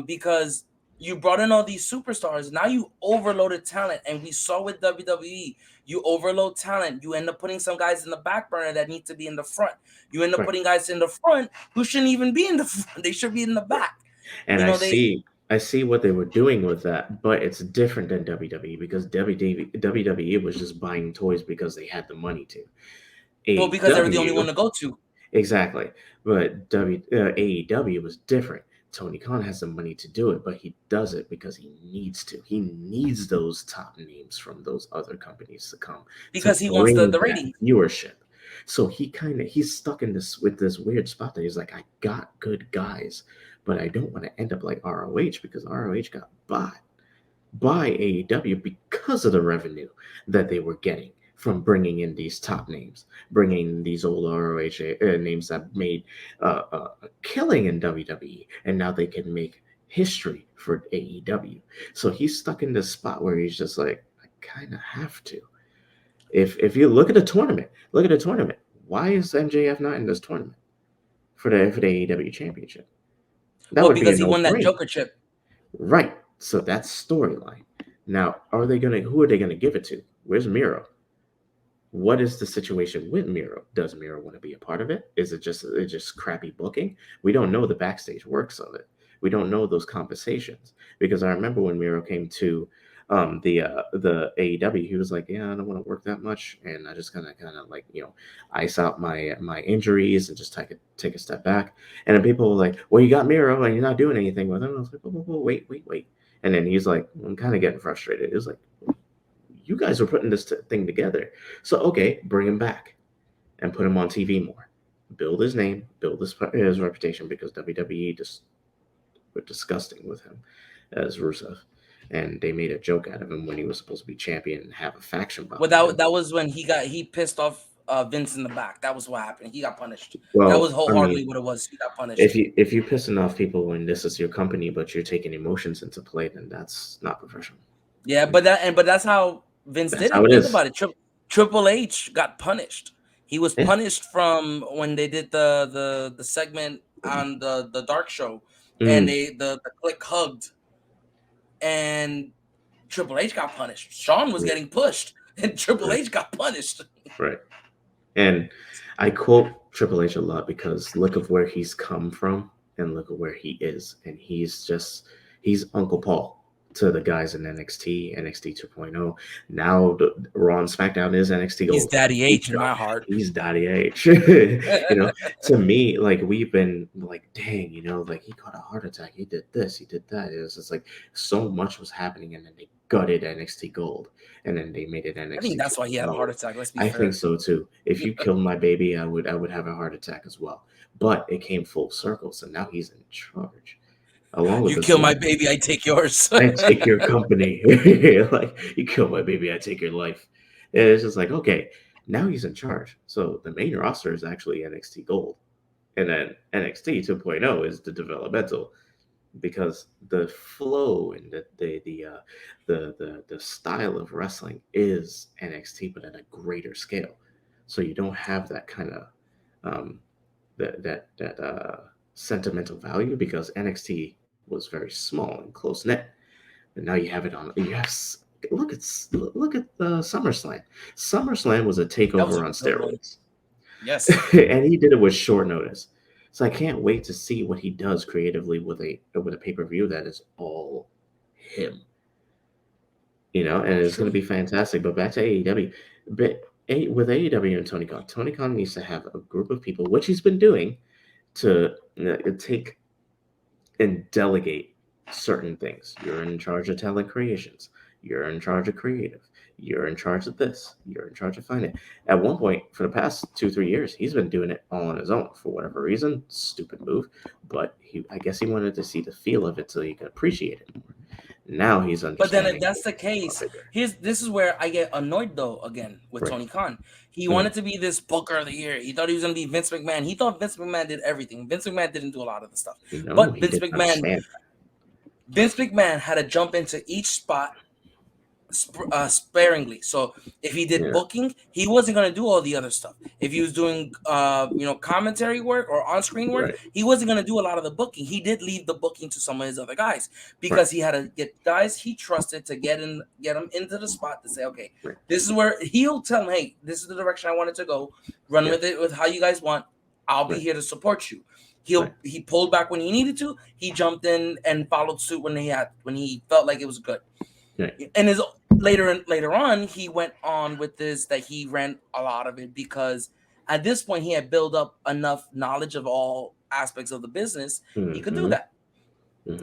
because you brought in all these superstars. Now you overloaded talent, and we saw with WWE, you overload talent. You end up putting some guys in the back burner that need to be in the front. You end up right. putting guys in the front who shouldn't even be in the front. They should be in the back. And You I know, they see I see what they were doing with that, but it's different than WWE because WWE was just buying toys because they had the money to. well, because they were the only one AEW to go to. exactly, but AEW was different. Tony Khan has the money to do it, but he does it because he needs to. He needs those top names from those other companies to come to Because he wants bring the that ratings. viewership. So he's stuck in this with this weird spot that he's like, I got good guys, but I don't want to end up like ROH because ROH got bought by AEW because of the revenue that they were getting from bringing in these top names, bringing in these old ROH names that made a killing in WWE, and now they can make history for AEW. So he's stuck in this spot where he's just like, I kind of have to. If you look at the tournament, Why is MJF not in this tournament for the AEW championship? That Well, would be a because he no won that brainer. Joker chip. Right. So that's storyline. Now, who are they gonna give it to? Where's Miro? What is the situation with Miro? Does Miro want to be a part of it? Is it just crappy booking? We don't know the backstage works of it. We don't know those conversations because I remember when Miro came to the AEW, he was like, "Yeah, I don't want to work that much, and I just kind of like ice out my injuries and just take a step back." And then people were like, "Well, you got Miro and you're not doing anything with him." I was like, "Whoa, whoa, whoa, wait." And then he's like, "I'm kind of getting frustrated." It was like, you guys are putting this thing together. So, okay, bring him back and put him on TV more. Build his name, build his reputation because WWE just were disgusting with him as Rusev. And they made a joke out of him when he was supposed to be champion and have a faction Well, behind him. that was when he pissed off Vince in the back. That was what happened. He got punished. That was Well, I wholeheartedly mean, what it was. He got punished. if you're pissing off people when this is your company, but you're taking emotions into play, then that's not professional. Yeah, but that's how Vince That's did how it. it Think is. about it. Triple H got punished. He was Yeah. punished from when they did the segment on the Dark Show, and Mm, the click hugged, and Triple H got punished. Shawn was yeah, getting pushed, and Triple right, H got punished. right. And I quote Triple H a lot because look of where he's come from and look at where he is. And he's Uncle Paul to the guys in NXT 2.0. Now the Raw and SmackDown is NXT He's Gold. Daddy H in my heart. He's Daddy H. To me, like we've been like, dang, like he got a heart attack. He did this, he did that. It was just like so much was happening, and then they gutted NXT Gold, and then they made it I think NXT that's why he had a 2.0. heart attack. Let's be I think fair. so too. If you killed my baby, I would have a heart attack as well. But it came full circle, so now he's in charge, along with You the kill my select. baby, I take yours. I take your company. Like you kill my baby, I take your life. And it's just like okay, now he's in charge. So the main roster is actually NXT Gold, and then NXT 2.0 is the developmental because the flow and the style of wrestling is NXT, but at a greater scale. So you don't have that kind of um, that sentimental value because NXT was very small and close knit, and now you have it on. Look at the SummerSlam. SummerSlam was a That was takeover a on good one. steroids, Yes. and he did it with short notice. So I can't wait to see what he does creatively with a pay per view that is all him. And it's going to True. be fantastic. But back to AEW, but with AEW and Tony Khan needs to have a group of people, which he's been doing, to take and delegate certain things. You're in charge of talent creations. You're in charge of creative. You're in charge of this. You're in charge of finance. At one point, for the past 2-3 years, he's been doing it all on his own for whatever reason. Stupid move, but I guess he wanted to see the feel of it so he could appreciate it more. Now he's But understanding. then if that's the case, this is where I get annoyed though again with Right. Tony Khan. He wanted to be this Booker of the Year. He thought he was gonna be Vince McMahon. He thought Vince McMahon did everything. Vince McMahon didn't do a lot of the stuff. No, But he Vince didn't understand McMahon had to jump into each spot sparingly. So if he did booking, he wasn't going to do all the other stuff. If he was doing commentary work or on-screen work, he wasn't going to do a lot of the booking. He did leave the booking to some of his other guys because he had to get guys he trusted to get them into the spot to say, okay, this is where he'll tell them, hey, this is the direction I want it to go. Run with it with how you guys want. I'll be here to support you. He pulled back when he needed to. He jumped in and followed suit when he felt like it was good. And later on, he went on with this that he ran a lot of it because at this point he had built up enough knowledge of all aspects of the business. He could do that.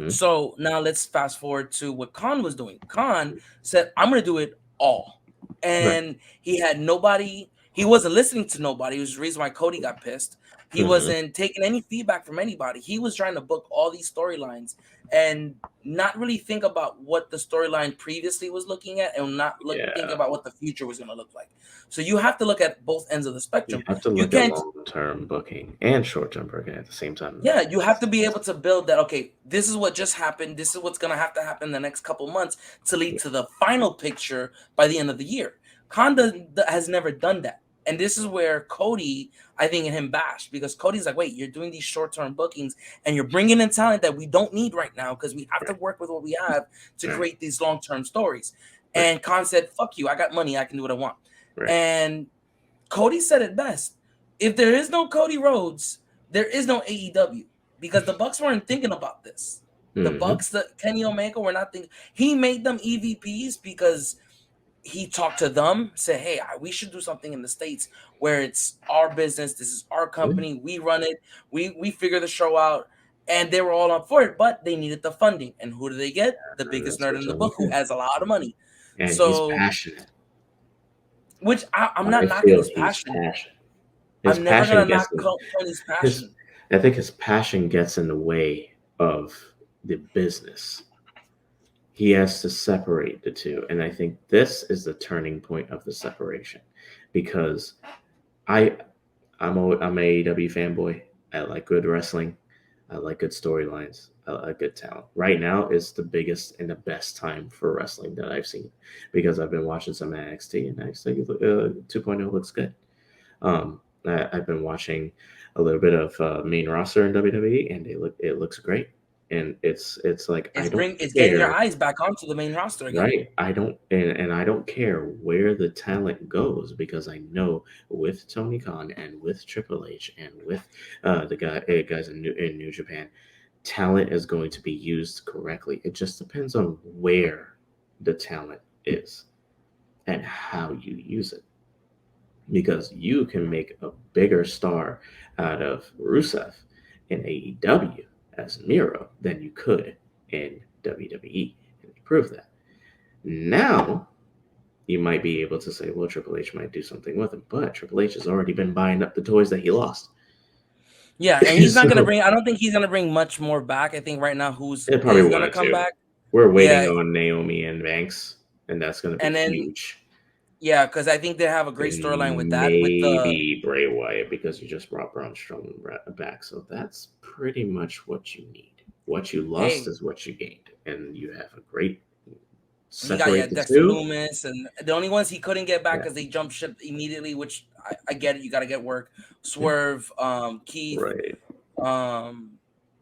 So now let's fast forward to what Khan was doing. Khan said, I'm going to do it all. And he had nobody. He wasn't listening to nobody. It was the reason why Cody got pissed. He wasn't taking any feedback from anybody. He was trying to book all these storylines and not really think about what the storyline previously was looking at and not think about what the future was going to look like. So you have to look at both ends of the spectrum. You have to look at long-term booking and short-term booking at the same time. Yeah, you have to be able to build that, okay, this is what just happened. This is what's going to happen in the next couple months to lead to the final picture by the end of the year. Khan has never done that. And this is where Cody, I think, and him bashed because Cody's like, wait, you're doing these short-term bookings and you're bringing in talent that we don't need right now because we have to work with what we have to create these long-term stories. And Khan said, fuck you. I got money. I can do what I want. And Cody said it best. If there is no Cody Rhodes, there is no AEW because the Bucks weren't thinking about this. The Bucks, Kenny Omega were not thinking. He made them EVPs because he talked to them, said, hey, we should do something in the States where it's our business. This is our company. We run it. We figure the show out. And they were all up for it, but they needed the funding. And who do they get? The biggest nerd in the book who has a lot of money. And he's passionate. Which I'm not knocking his passion. I'm never going to knock Tony's passion. I think his passion gets in the way of the business. He has to separate the two. And I think this is the turning point of the separation because I'm an AEW fanboy. I like good wrestling. I like good storylines. I like good talent. Right now is the biggest and the best time for wrestling that I've seen because I've been watching some NXT and NXT 2.0 looks good. I've been watching a little bit of main roster in WWE and it looks great. And it's like it's getting your eyes back onto the main roster again. Right. I don't care where the talent goes because I know with Tony Khan and with Triple H and with the guys in New Japan, talent is going to be used correctly. It just depends on where the talent is and how you use it. Because you can make a bigger star out of Rusev in AEW as Miro than you could in WWE, and they prove that. Now, you might be able to say, well, Triple H might do something with him, but Triple H has already been buying up the toys that he lost. Yeah, and he's not going to bring, I don't think he's going to bring much more back. I think right now who's going to come back. We're waiting on Naomi and Banks, and that's going to be huge. Yeah, because I think they have a great storyline with that. Maybe Bray Wyatt, because you just brought Braun Strowman back. So that's pretty much what you need. What you lost is what you gained. And you have a great separate the two. Loomis, and the only ones he couldn't get back because they jumped ship immediately, which I get it. You got to get work. Swerve, Keith. Right.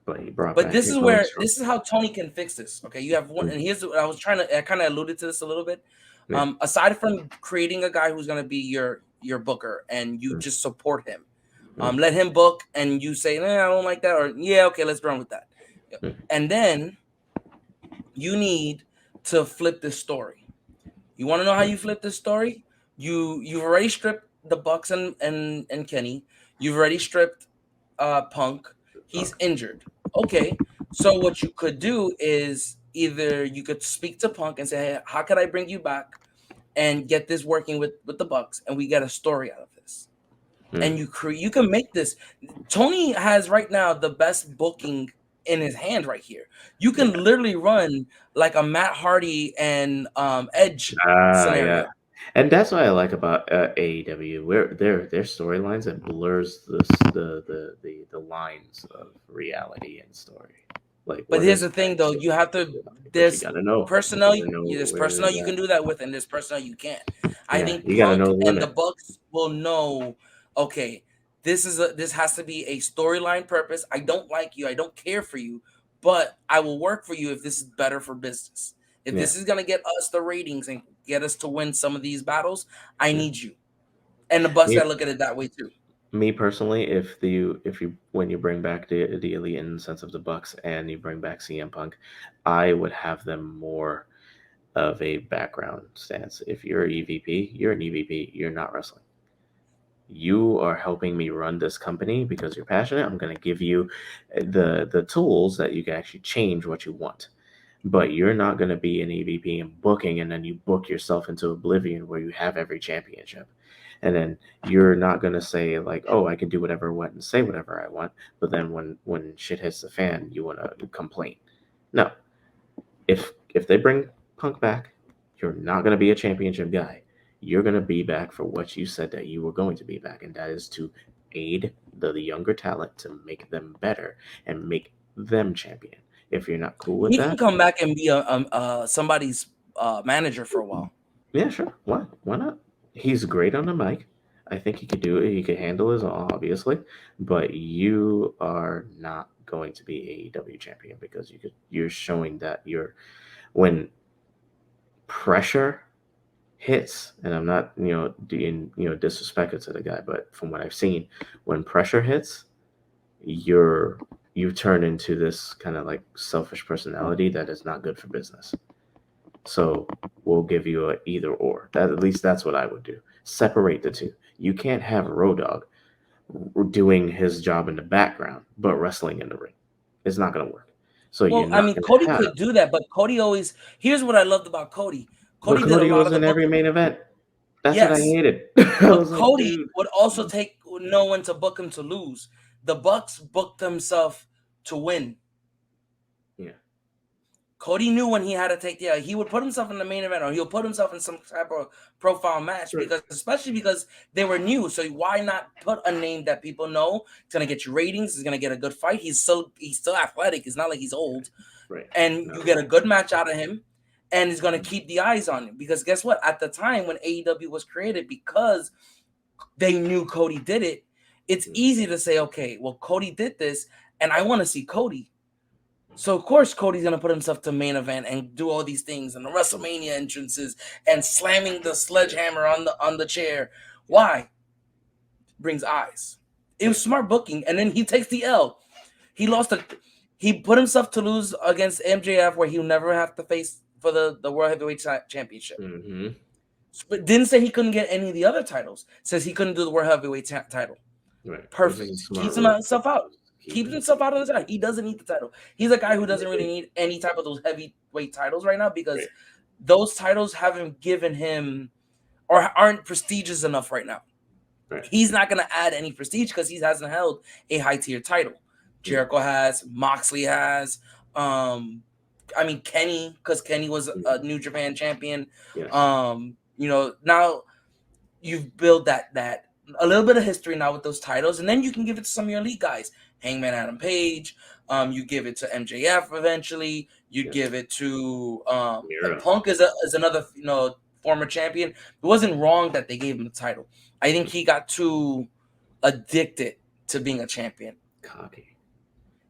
But he brought back this is how Tony can fix this. Okay, you have one, and here's what I was trying to. I kind of alluded to this a little bit. Aside from creating a guy who's going to be your booker and you just support him, let him book and you say, I don't like that, or okay, let's run with that. And then you need to flip this story. You want to know how you flip this story? You've already stripped the Bucks and Kenny. You've already stripped Punk. He's Punk. injured. Okay, so what you could do is either you could speak to Punk and say, "Hey, how could I bring you back and get this working with the Bucks, and we get a story out of this?" And Mm, you can make this. Tony has right now the best booking in his hand right here. You can yeah. literally run like a Matt Hardy and Edge Yeah. scenario. And that's what I like about AEW, where their storylines, it blurs the lines of reality and story. Like, But what here's is the thing, though: actually you have to. reality? But you There's gotta know. You personnel. gotta know There's where personnel it's you at. can do that with, and there's personnel you can't. I Yeah, think you gotta Punk know the and the limit. Bucks will know. Okay, this has to be a storyline purpose. I don't like you. I don't care for you, but I will work for you if this is better for business. If Yeah. this is gonna get us the ratings and get us to win some of these battles, I Yeah. need you. And the Bucks Me, gotta look at it that way too. me personally, if you when you bring back the elite in the sense of the Bucks and you bring back CM Punk, I would have them more of a background stance. If you're EVP, you're an EVP. You're not wrestling. You are helping me run this company because you're passionate. I'm going to give you the tools that you can actually change what you want. But you're not going to be an EVP and booking, and then you book yourself into oblivion where you have every championship. And then you're not going to say like, "Oh, I can do whatever I want and say whatever I want." But then when shit hits the fan, you want to complain. No, if they bring Punk back, you're not going to be a championship guy. You're going to be back for what you said that you were going to be back, and that is to aid the younger talent to make them better and make them champion. If you're not cool with He can that, come back and be somebody's manager for a while. yeah, sure. Why? Why not? He's great on the mic. I think he could do it. He could handle his own, obviously, but you are not going to be AEW champion because you're showing that when pressure hits, and I'm not, being, disrespectful to the guy, but from what I've seen, when pressure hits, you're you turn into this kind of like selfish personality that is not good for business. So we'll give you a either or. That at least that's what I would do. Separate the two. You can't have Road Dogg doing his job in the background, but wrestling in the ring. It's not gonna work. So you're Well, I not mean, gonna Cody have. could do that, but Cody always. Here's what I loved about Cody. But Cody did a Cody lot was of the in every booking. main event. That's what I Yes, hated. I but was like, Cody dude. would also know when to book him to lose. The Bucks booked himself to win. Yeah. Cody knew when he had to take the L. He would put himself in the main event, or he'll put himself in some type of profile match Right. because, especially because they were new. So why not put a name that people know? It's gonna get you ratings. It's gonna get a good fight. He's still athletic. It's not like he's old, Right. and Not you at get a all. good match out of him, and he's gonna keep the eyes on him. Because guess what? At the time when AEW was created, because they knew Cody did it, it's Mm. easy to say, okay, well, Cody did this, and I want to see Cody. So of course Cody's gonna put himself to main event and do all these things and the WrestleMania entrances and slamming the sledgehammer on the chair. Yeah. Why? Brings eyes. It was Right. smart booking, and then he takes the L. He lost a. He put himself to lose against MJF, where he'll never have to face for the World Heavyweight Championship. Mm-hmm. But didn't say he couldn't get any of the other titles. Says he couldn't do the World Heavyweight title. Right. It was like a Perfect. smart Keeps move. himself out. Keep Keeps him. himself out of the title. He doesn't need the title. He's a guy who doesn't really Right. need any type of those heavyweight titles right now because those titles haven't given him or aren't prestigious enough right now. Right. He's not going to add any prestige because he hasn't held a high tier title. Jericho has, Moxley has, Kenny, because Kenny was a New Japan champion. Yes. Now you've built that a little bit of history now with those titles, and then you can give it to some of your elite guys. Hangman Adam Page. You give it to MJF eventually. You Yes. give it to Mira. Punk is another former champion. It wasn't wrong that they gave him the title. I think he got too addicted to being a champion. Cocky.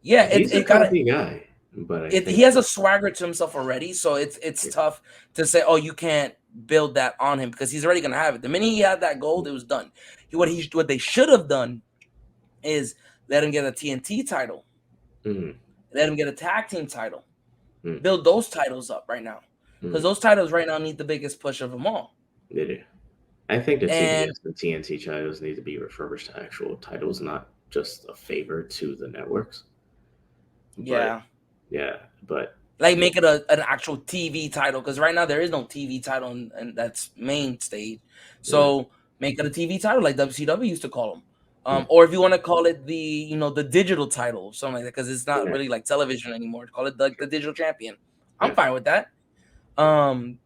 Yeah, He's a it got cocky guy, but I think he has a swagger to himself already, so it's tough to say, oh, you can't build that on him because he's already gonna have it. The minute he had that gold, it was done. What they should have done is let him get a TNT title, let him get a tag team title, build those titles up right now because those titles right now need the biggest push of them all. They do. I think the And TBS and TNT titles need to be refurbished to actual titles, not just a favor to the networks. But yeah, yeah, but like yeah, make it an actual TV title, because right now there is no TV title, and that's main stage. yeah, So make it a TV title like WCW used to call them. yeah, Or if you want to call it the digital title, something like that, because it's not yeah, really like television anymore. Call it like the digital champion. I'm yeah. fine with that. Um,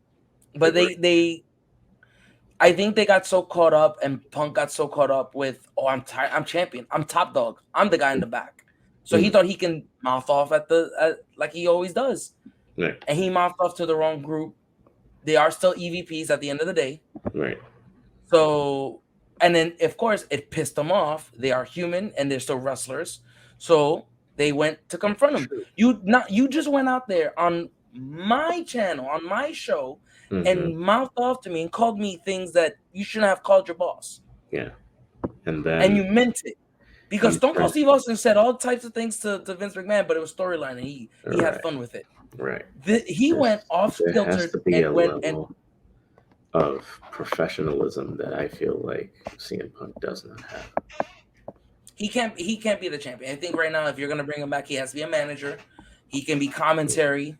but Agree. I think they got so caught up, and Punk got so caught up with, oh, I'm tired, I'm champion, I'm top dog, I'm the guy in the back. So he Mm, thought he can mouth off like he always does, right, and he mouthed off to the wrong group. They are still EVPs at the end of the day. right. So, and then of course it pissed them off. They are human and they're still wrestlers. So they went to confront him. True. You just went out there on my channel, on my show, Hmm. and mouthed off to me and called me things that you shouldn't have called your boss. Yeah, and And then you meant it. Because you Stone turn Cold Steve Austin said all types of things to Vince McMahon, but it was storyline, and he had right, fun with it. right. He went off There has kilter to be and a went and level of professionalism that I feel like CM Punk does not have. he can't be the champion. I think right now, if you're gonna bring him back, he has to be a manager. He can be commentary.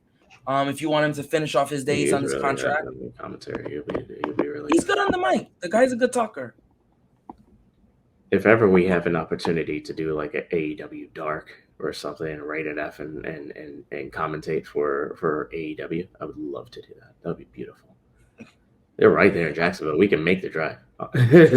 If you want him to finish off his He days is on his really good contract, in the commentary. He'll be really he's good. good on the mic. The guy's a good talker. If ever we have an opportunity to do like an AEW Dark or something and rate it F and commentate for AEW, I would love to do that. That would be beautiful. They're right there in Jacksonville. We can make the drive.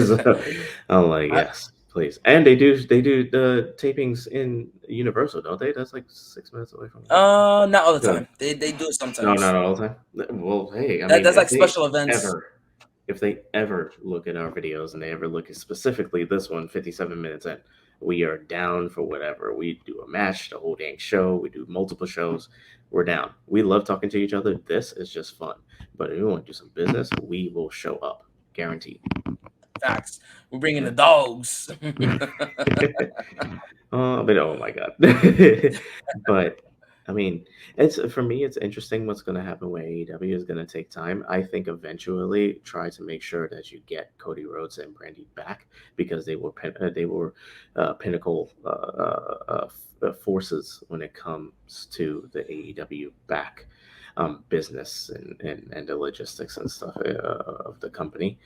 So, I'm like, I, yes, please. And they do the tapings in Universal, don't they? That's like 6 minutes away from. not all the Good. time. They do it No, sometimes. not all the time. Well, hey, I That mean, that's like special events. if they ever look at our videos and they ever look at specifically this one, 57 minutes in, we are down for whatever. We do a match, the whole dang show. We do multiple shows. We're down. We love talking to each other. This is just fun. But if we want to do some business, we will show up, guaranteed. Facts. We're bringing Yeah. the dogs. But oh my god. But I mean, it's for me. It's interesting what's going to happen with AEW is going to take time. I think eventually try to make sure that you get Cody Rhodes and Brandy back because they were pinnacle forces when it comes to the AEW back business and the logistics and stuff of the company.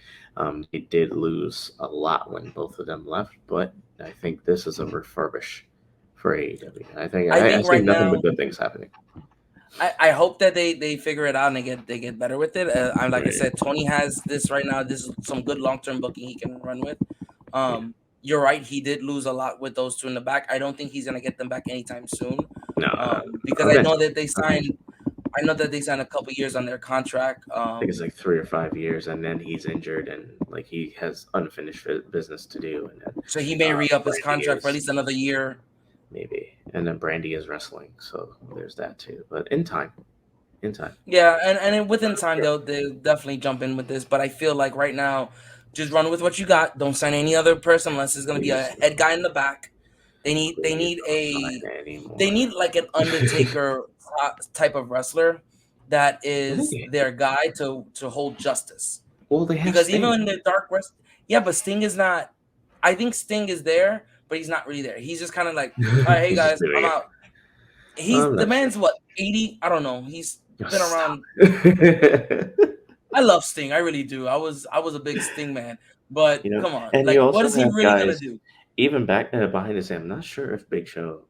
They did lose a lot when both of them left, but I think this is a refurbish for AEW. I think I I think see right nothing now, but good things happening. I hope that they figure it out and they get better with it. I'm like I Right. said, Tony has this right now. This is some good long term booking he can run with. Yeah. You're right. He did lose a lot with those two in the back. I don't think he's gonna get them back anytime soon. No, Because I know eventually. that they signed. I know that they signed a couple years on their contract. I think it's like 3 or 5 years, and then he's injured, and like he has unfinished business to do, and then So he may re up his Brandy contract for at is least another year. maybe, and then Brandy is wrestling, so there's that too. But in time, in time. Yeah, and then within time they'll definitely jump in with this. But I feel like right now, just run with what you got. Don't sign any other person unless it's gonna be a Please, head guy in the back. They need they please need don't sign a they anymore. need like an Undertaker type of wrestler that I think is their guy to hold justice. well, they have Because even Sting. in the dark west, yeah, but Sting is not. I think Sting is there, but he's not really there. He's just kind of like, all right, hey He's just guys, doing I'm it. out. He's I'm the not sure. man's what 80? I don't know. He's Oh, been stop. around. I love Sting. I really do. I was a big Sting man. But come on, And you like, what also is he have really gonna guys do? even back behind the scene. I'm not sure if Big Show,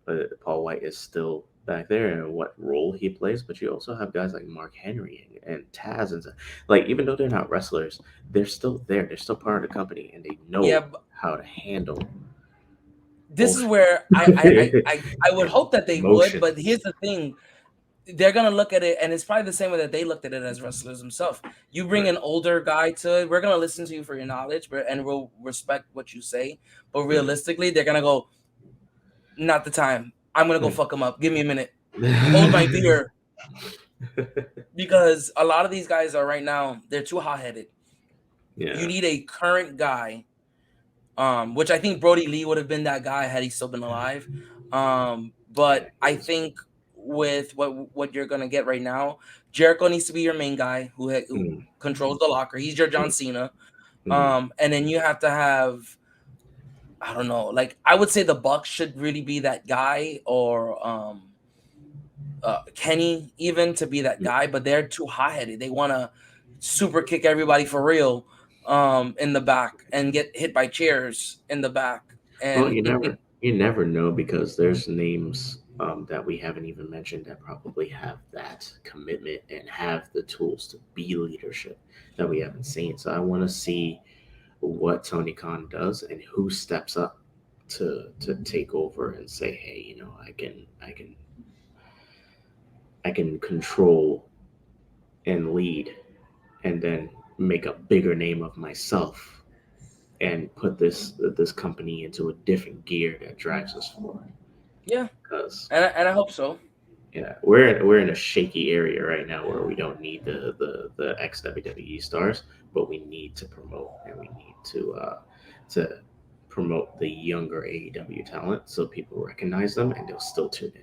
Paul White, is still back there and what role he plays. But you also have guys like Mark Henry and Taz and stuff. Like even though they're not wrestlers, they're still there. They're still part of the company, and they Yeah, know but how to handle this is bullshit. where I would hope that they would. But Emotions. here's the thing: they're gonna look at it, and it's probably the same way that they looked at it as wrestlers themselves. You bring Right. an older guy to it, we're gonna listen to you for your knowledge, and we'll respect what you say. But realistically, they're gonna go, not the time. I'm gonna go fuck him up. Give me a minute. Hold my beer, because a lot of these guys are right now. They're too hot headed. You Yeah. need a current guy, which I think Brody Lee would have been that guy had he still been alive. Yeah. But I think with what you're gonna get right now, Jericho needs to be your main guy who Mm, controls the locker. He's your John mm, Cena. And then you have to have, I don't know, like I would say the Bucks should really be that guy, or Kenny even to be that guy, but they're too hot headed. They want to super kick everybody for real in the back and get hit by chairs in the back. Well, And you never know because there's names that we haven't even mentioned that probably have that commitment and have the tools to be leadership that we haven't seen. So I want to see what Tony Khan does and who steps up to take over and say, hey, I can control and lead, and then make a bigger name of myself and put this company into a different gear that drives us forward. yeah, Because and I hope so. we're in a shaky area right now where we don't need the ex WWE stars, but we need to promote, and we need to promote the younger AEW talent so people recognize them and they'll still tune in.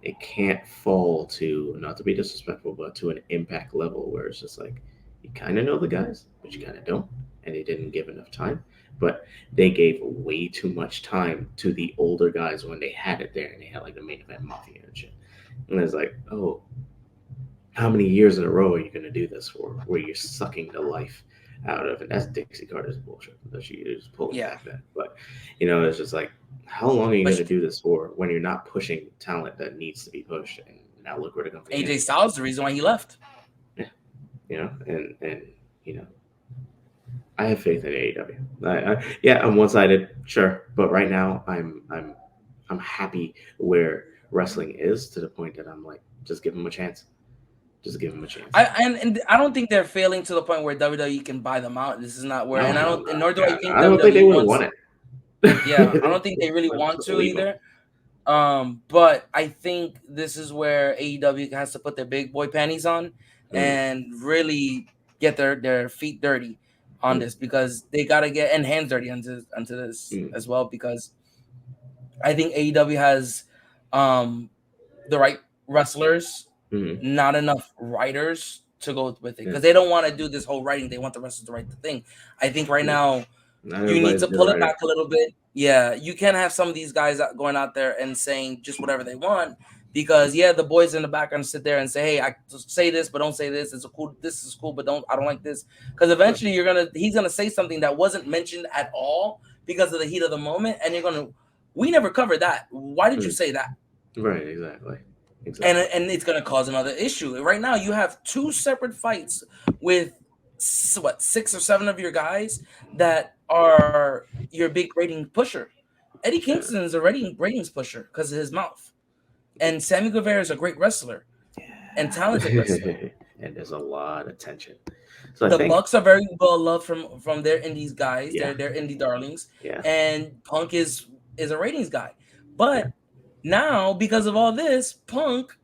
It can't fall to, not to be disrespectful, but to an Impact level where it's just like you kind of know the guys, but you kind of don't, and they didn't give enough time. But they gave way too much time to the older guys when they had it there, and they had like the main event mafia and shit. And it's like, oh, how many years in a row are you going to do this for? Where you're sucking the life out of, and that's Dixie Carter's bullshit that she is pulling Yeah, back then. But it's just like, how long are you but going to do this for when you're not pushing talent that needs to be pushed? And now look where the company AJ is. Styles is the reason why he left. And I have faith in AEW. Yeah, I'm one sided, sure, but right now I'm happy where wrestling is, to the point that I'm like, just give them a chance. Just give them a chance. And I don't think they're failing to the point where WWE can buy them out. This is not where, and I don't, and nor do I think I don't think they WWE would have wants. won it. Yeah, I don't think they really want to Illegal. either. But I think this is where AEW has to put their big boy panties on and really get their feet dirty on this, because they gotta get, and hands dirty onto this as well, because I think AEW has the right wrestlers, not enough writers to go with it, because they don't want to do this whole writing. They want the wrestlers to write the thing. I think right now you need to pull it back a little bit. Yeah, you can't have some of these guys going out there and saying just whatever they want, because the boys in the back are gonna sit there and say, "Hey, I say this, but don't say this. It's cool. This is cool, but I don't like this." Because eventually he's gonna say something that wasn't mentioned at all because of the heat of the moment, and you're gonna, we never covered that. Why did you say that? Right, exactly. And it's gonna cause another issue. Right now, you have two separate fights with 6 or 7 of your guys that are your big rating pusher. Eddie Kingston is a ratings pusher because of his mouth, and Sammy Guevara is a great wrestler and talented wrestler. And there's a lot of tension. So the Bucks are very well loved from their indies guys. They're indie darlings. Yeah. And Punk is a ratings guy, but now because of all this, Punk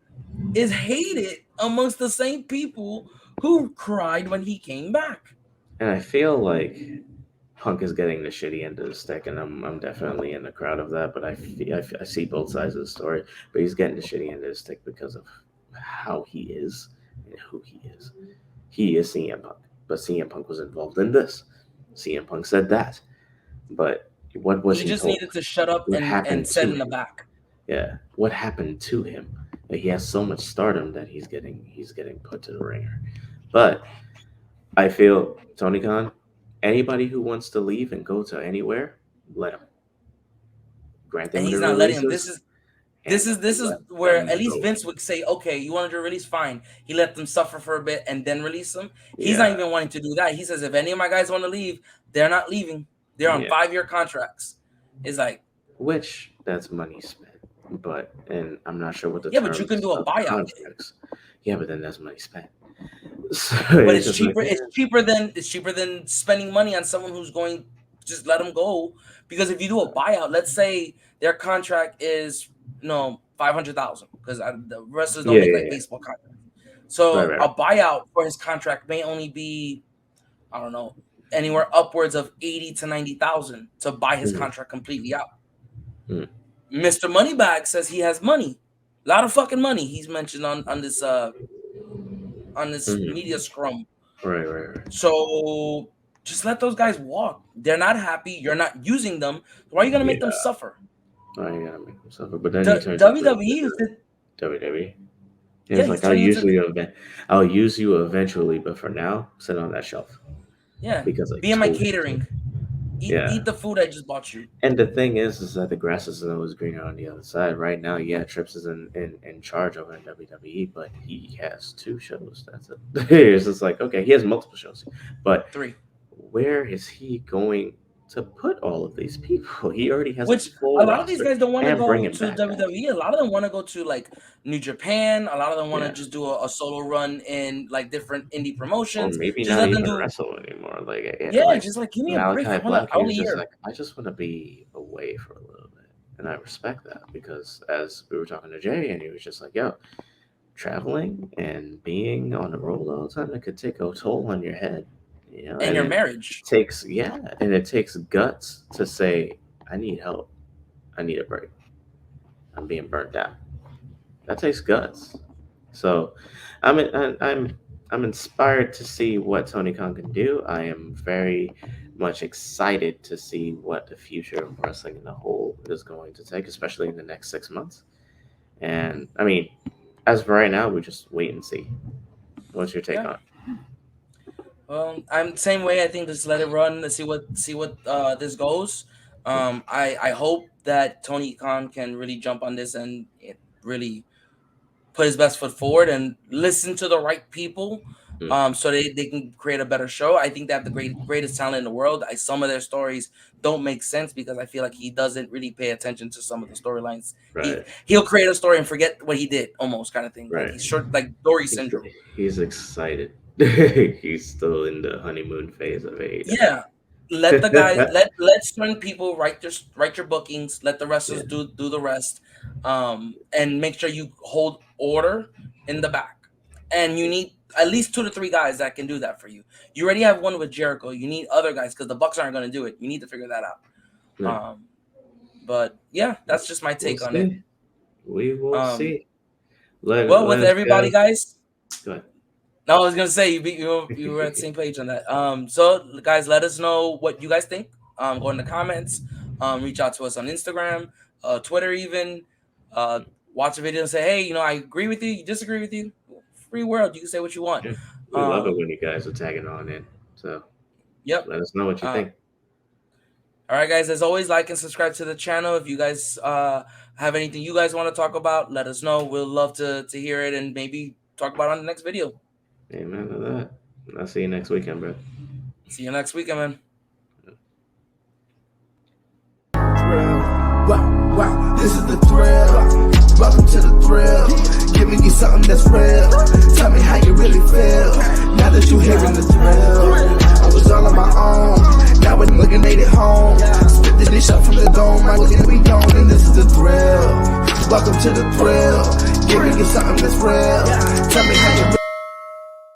is hated amongst the same people who cried when he came back. And I feel like Punk is getting the shitty end of the stick, and I'm definitely in the crowd of that. But I see both sides of the story. But he's getting the shitty end of the stick because of how he is and who he is. He is CM Punk, but CM Punk was involved in this. CM Punk said that, but what was he just told? needed to shut up and sit in the back. Yeah, what happened to him? He has so much stardom that he's getting put to the ringer. But I feel Tony Khan, anybody who wants to leave and go to anywhere, let him. Grant them. And he's not letting him. This is where at least Vince would say, okay, you wanted to release, fine. He let them suffer for a bit and then release them. He's not even wanting to do that. He says, if any of my guys want to leave, they're not leaving. They're on 5-year contracts. It's like, which that's money spent. But and I'm not sure what the but you can do a buyout. Yeah, but then that's money spent. So but it's cheaper. Like, it's cheaper than spending money on someone who's going. Just let them go, because if you do a buyout, let's say their contract is $500,000, because the wrestlers don't make like baseball contracts. So a buyout for his contract may only be, I don't know, anywhere upwards of $80,000 to $90,000 to buy his contract completely out. Mr. Moneybag says he has money, a lot of fucking money. He's mentioned on this media scrum. Right. So just let those guys walk. They're not happy. You're not using them. Why are you gonna make them suffer? I ain't gotta make him suffer. But then he turns WWE is WWE. Yeah, It's like I'll use you eventually, but for now, sit on that shelf. Yeah, because I be in my told you catering. to. Eat the food I just bought you. And the thing is that the grass isn't always greener on the other side. Right now, yeah, Trips is in charge over in WWE, but he has 2 shows. That's it. It's just like, okay, he has multiple shows, but 3. Where is he going to put all of these people? He already has Which a full a lot of these roster guys don't want to and go bringing to back WWE. A lot of them want to go to like New Japan. A lot of them want to Yeah. just do a solo run in like different indie or promotions. maybe Just not let them even do. wrestle anymore. Like Yeah, just like give me a break. Malachi I want Black, he a was just year. like, I just want to be away for a little bit, and I respect that because as we were talking to Jay, and he was just like, yo. Traveling and being on the road all the time, it could take a toll on your head, And your it marriage. it takes guts to say, I need help. I need a break. I'm being burnt out. That takes guts. So I'm inspired to see what Tony Khan can do. I am very much excited to see what the future of wrestling in the whole is going to take, especially in the next 6 months. And I mean, as of right now, we just wait and see. What's your take on it? I'm the same way. I think just let it run. Let's see what this goes. I hope that Tony Khan can really jump on this and really put his best foot forward and listen to the right people. So they can create a better show. I think they have the greatest talent in the world. Some of their stories don't make sense because I feel like he doesn't really pay attention to some of the storylines. Right. He'll create a story and forget what he did, almost kind of thing. Right. Like he's short, like Dory syndrome. He's excited. He's still in the honeymoon phase of AEW. Yeah. Let the guys let certain people write your bookings. Let the wrestlers do the rest, and make sure you hold order in the back. And you need at least 2 to 3 guys that can do that for you. You already have one with Jericho. You need other guys because the Bucks aren't going to do it. You need to figure that out. Yeah. But yeah, that's just my take on it. We will see. With everybody, guys. Go ahead. No, I was gonna say you were at the same page on that. So guys, let us know what you guys think. Go in the comments. Reach out to us on Instagram, Twitter, even. Watch a video and say, hey, I agree with you. You disagree with you. Free world. You can say what you want. Yeah. We love it when you guys are tagging on in. So yep. Let us know what you think. All right, guys. As always, like and subscribe to the channel. If you guys have anything you guys want to talk about, let us know. We'll love to hear it and maybe talk about it on the next video. Amen to that. I'll see you next weekend, bro. See you next weekend, man. Wow, this is the thrill. Welcome to the thrill. Giving you something that's real. Tell me how you really feel. Now that you're hearing the thrill. I was all on my own. Now we're looking at it home. Spit the dish up from the dome. I look we gone, and this is the thrill. Welcome to the thrill. Giving you something that's real. Tell me how you really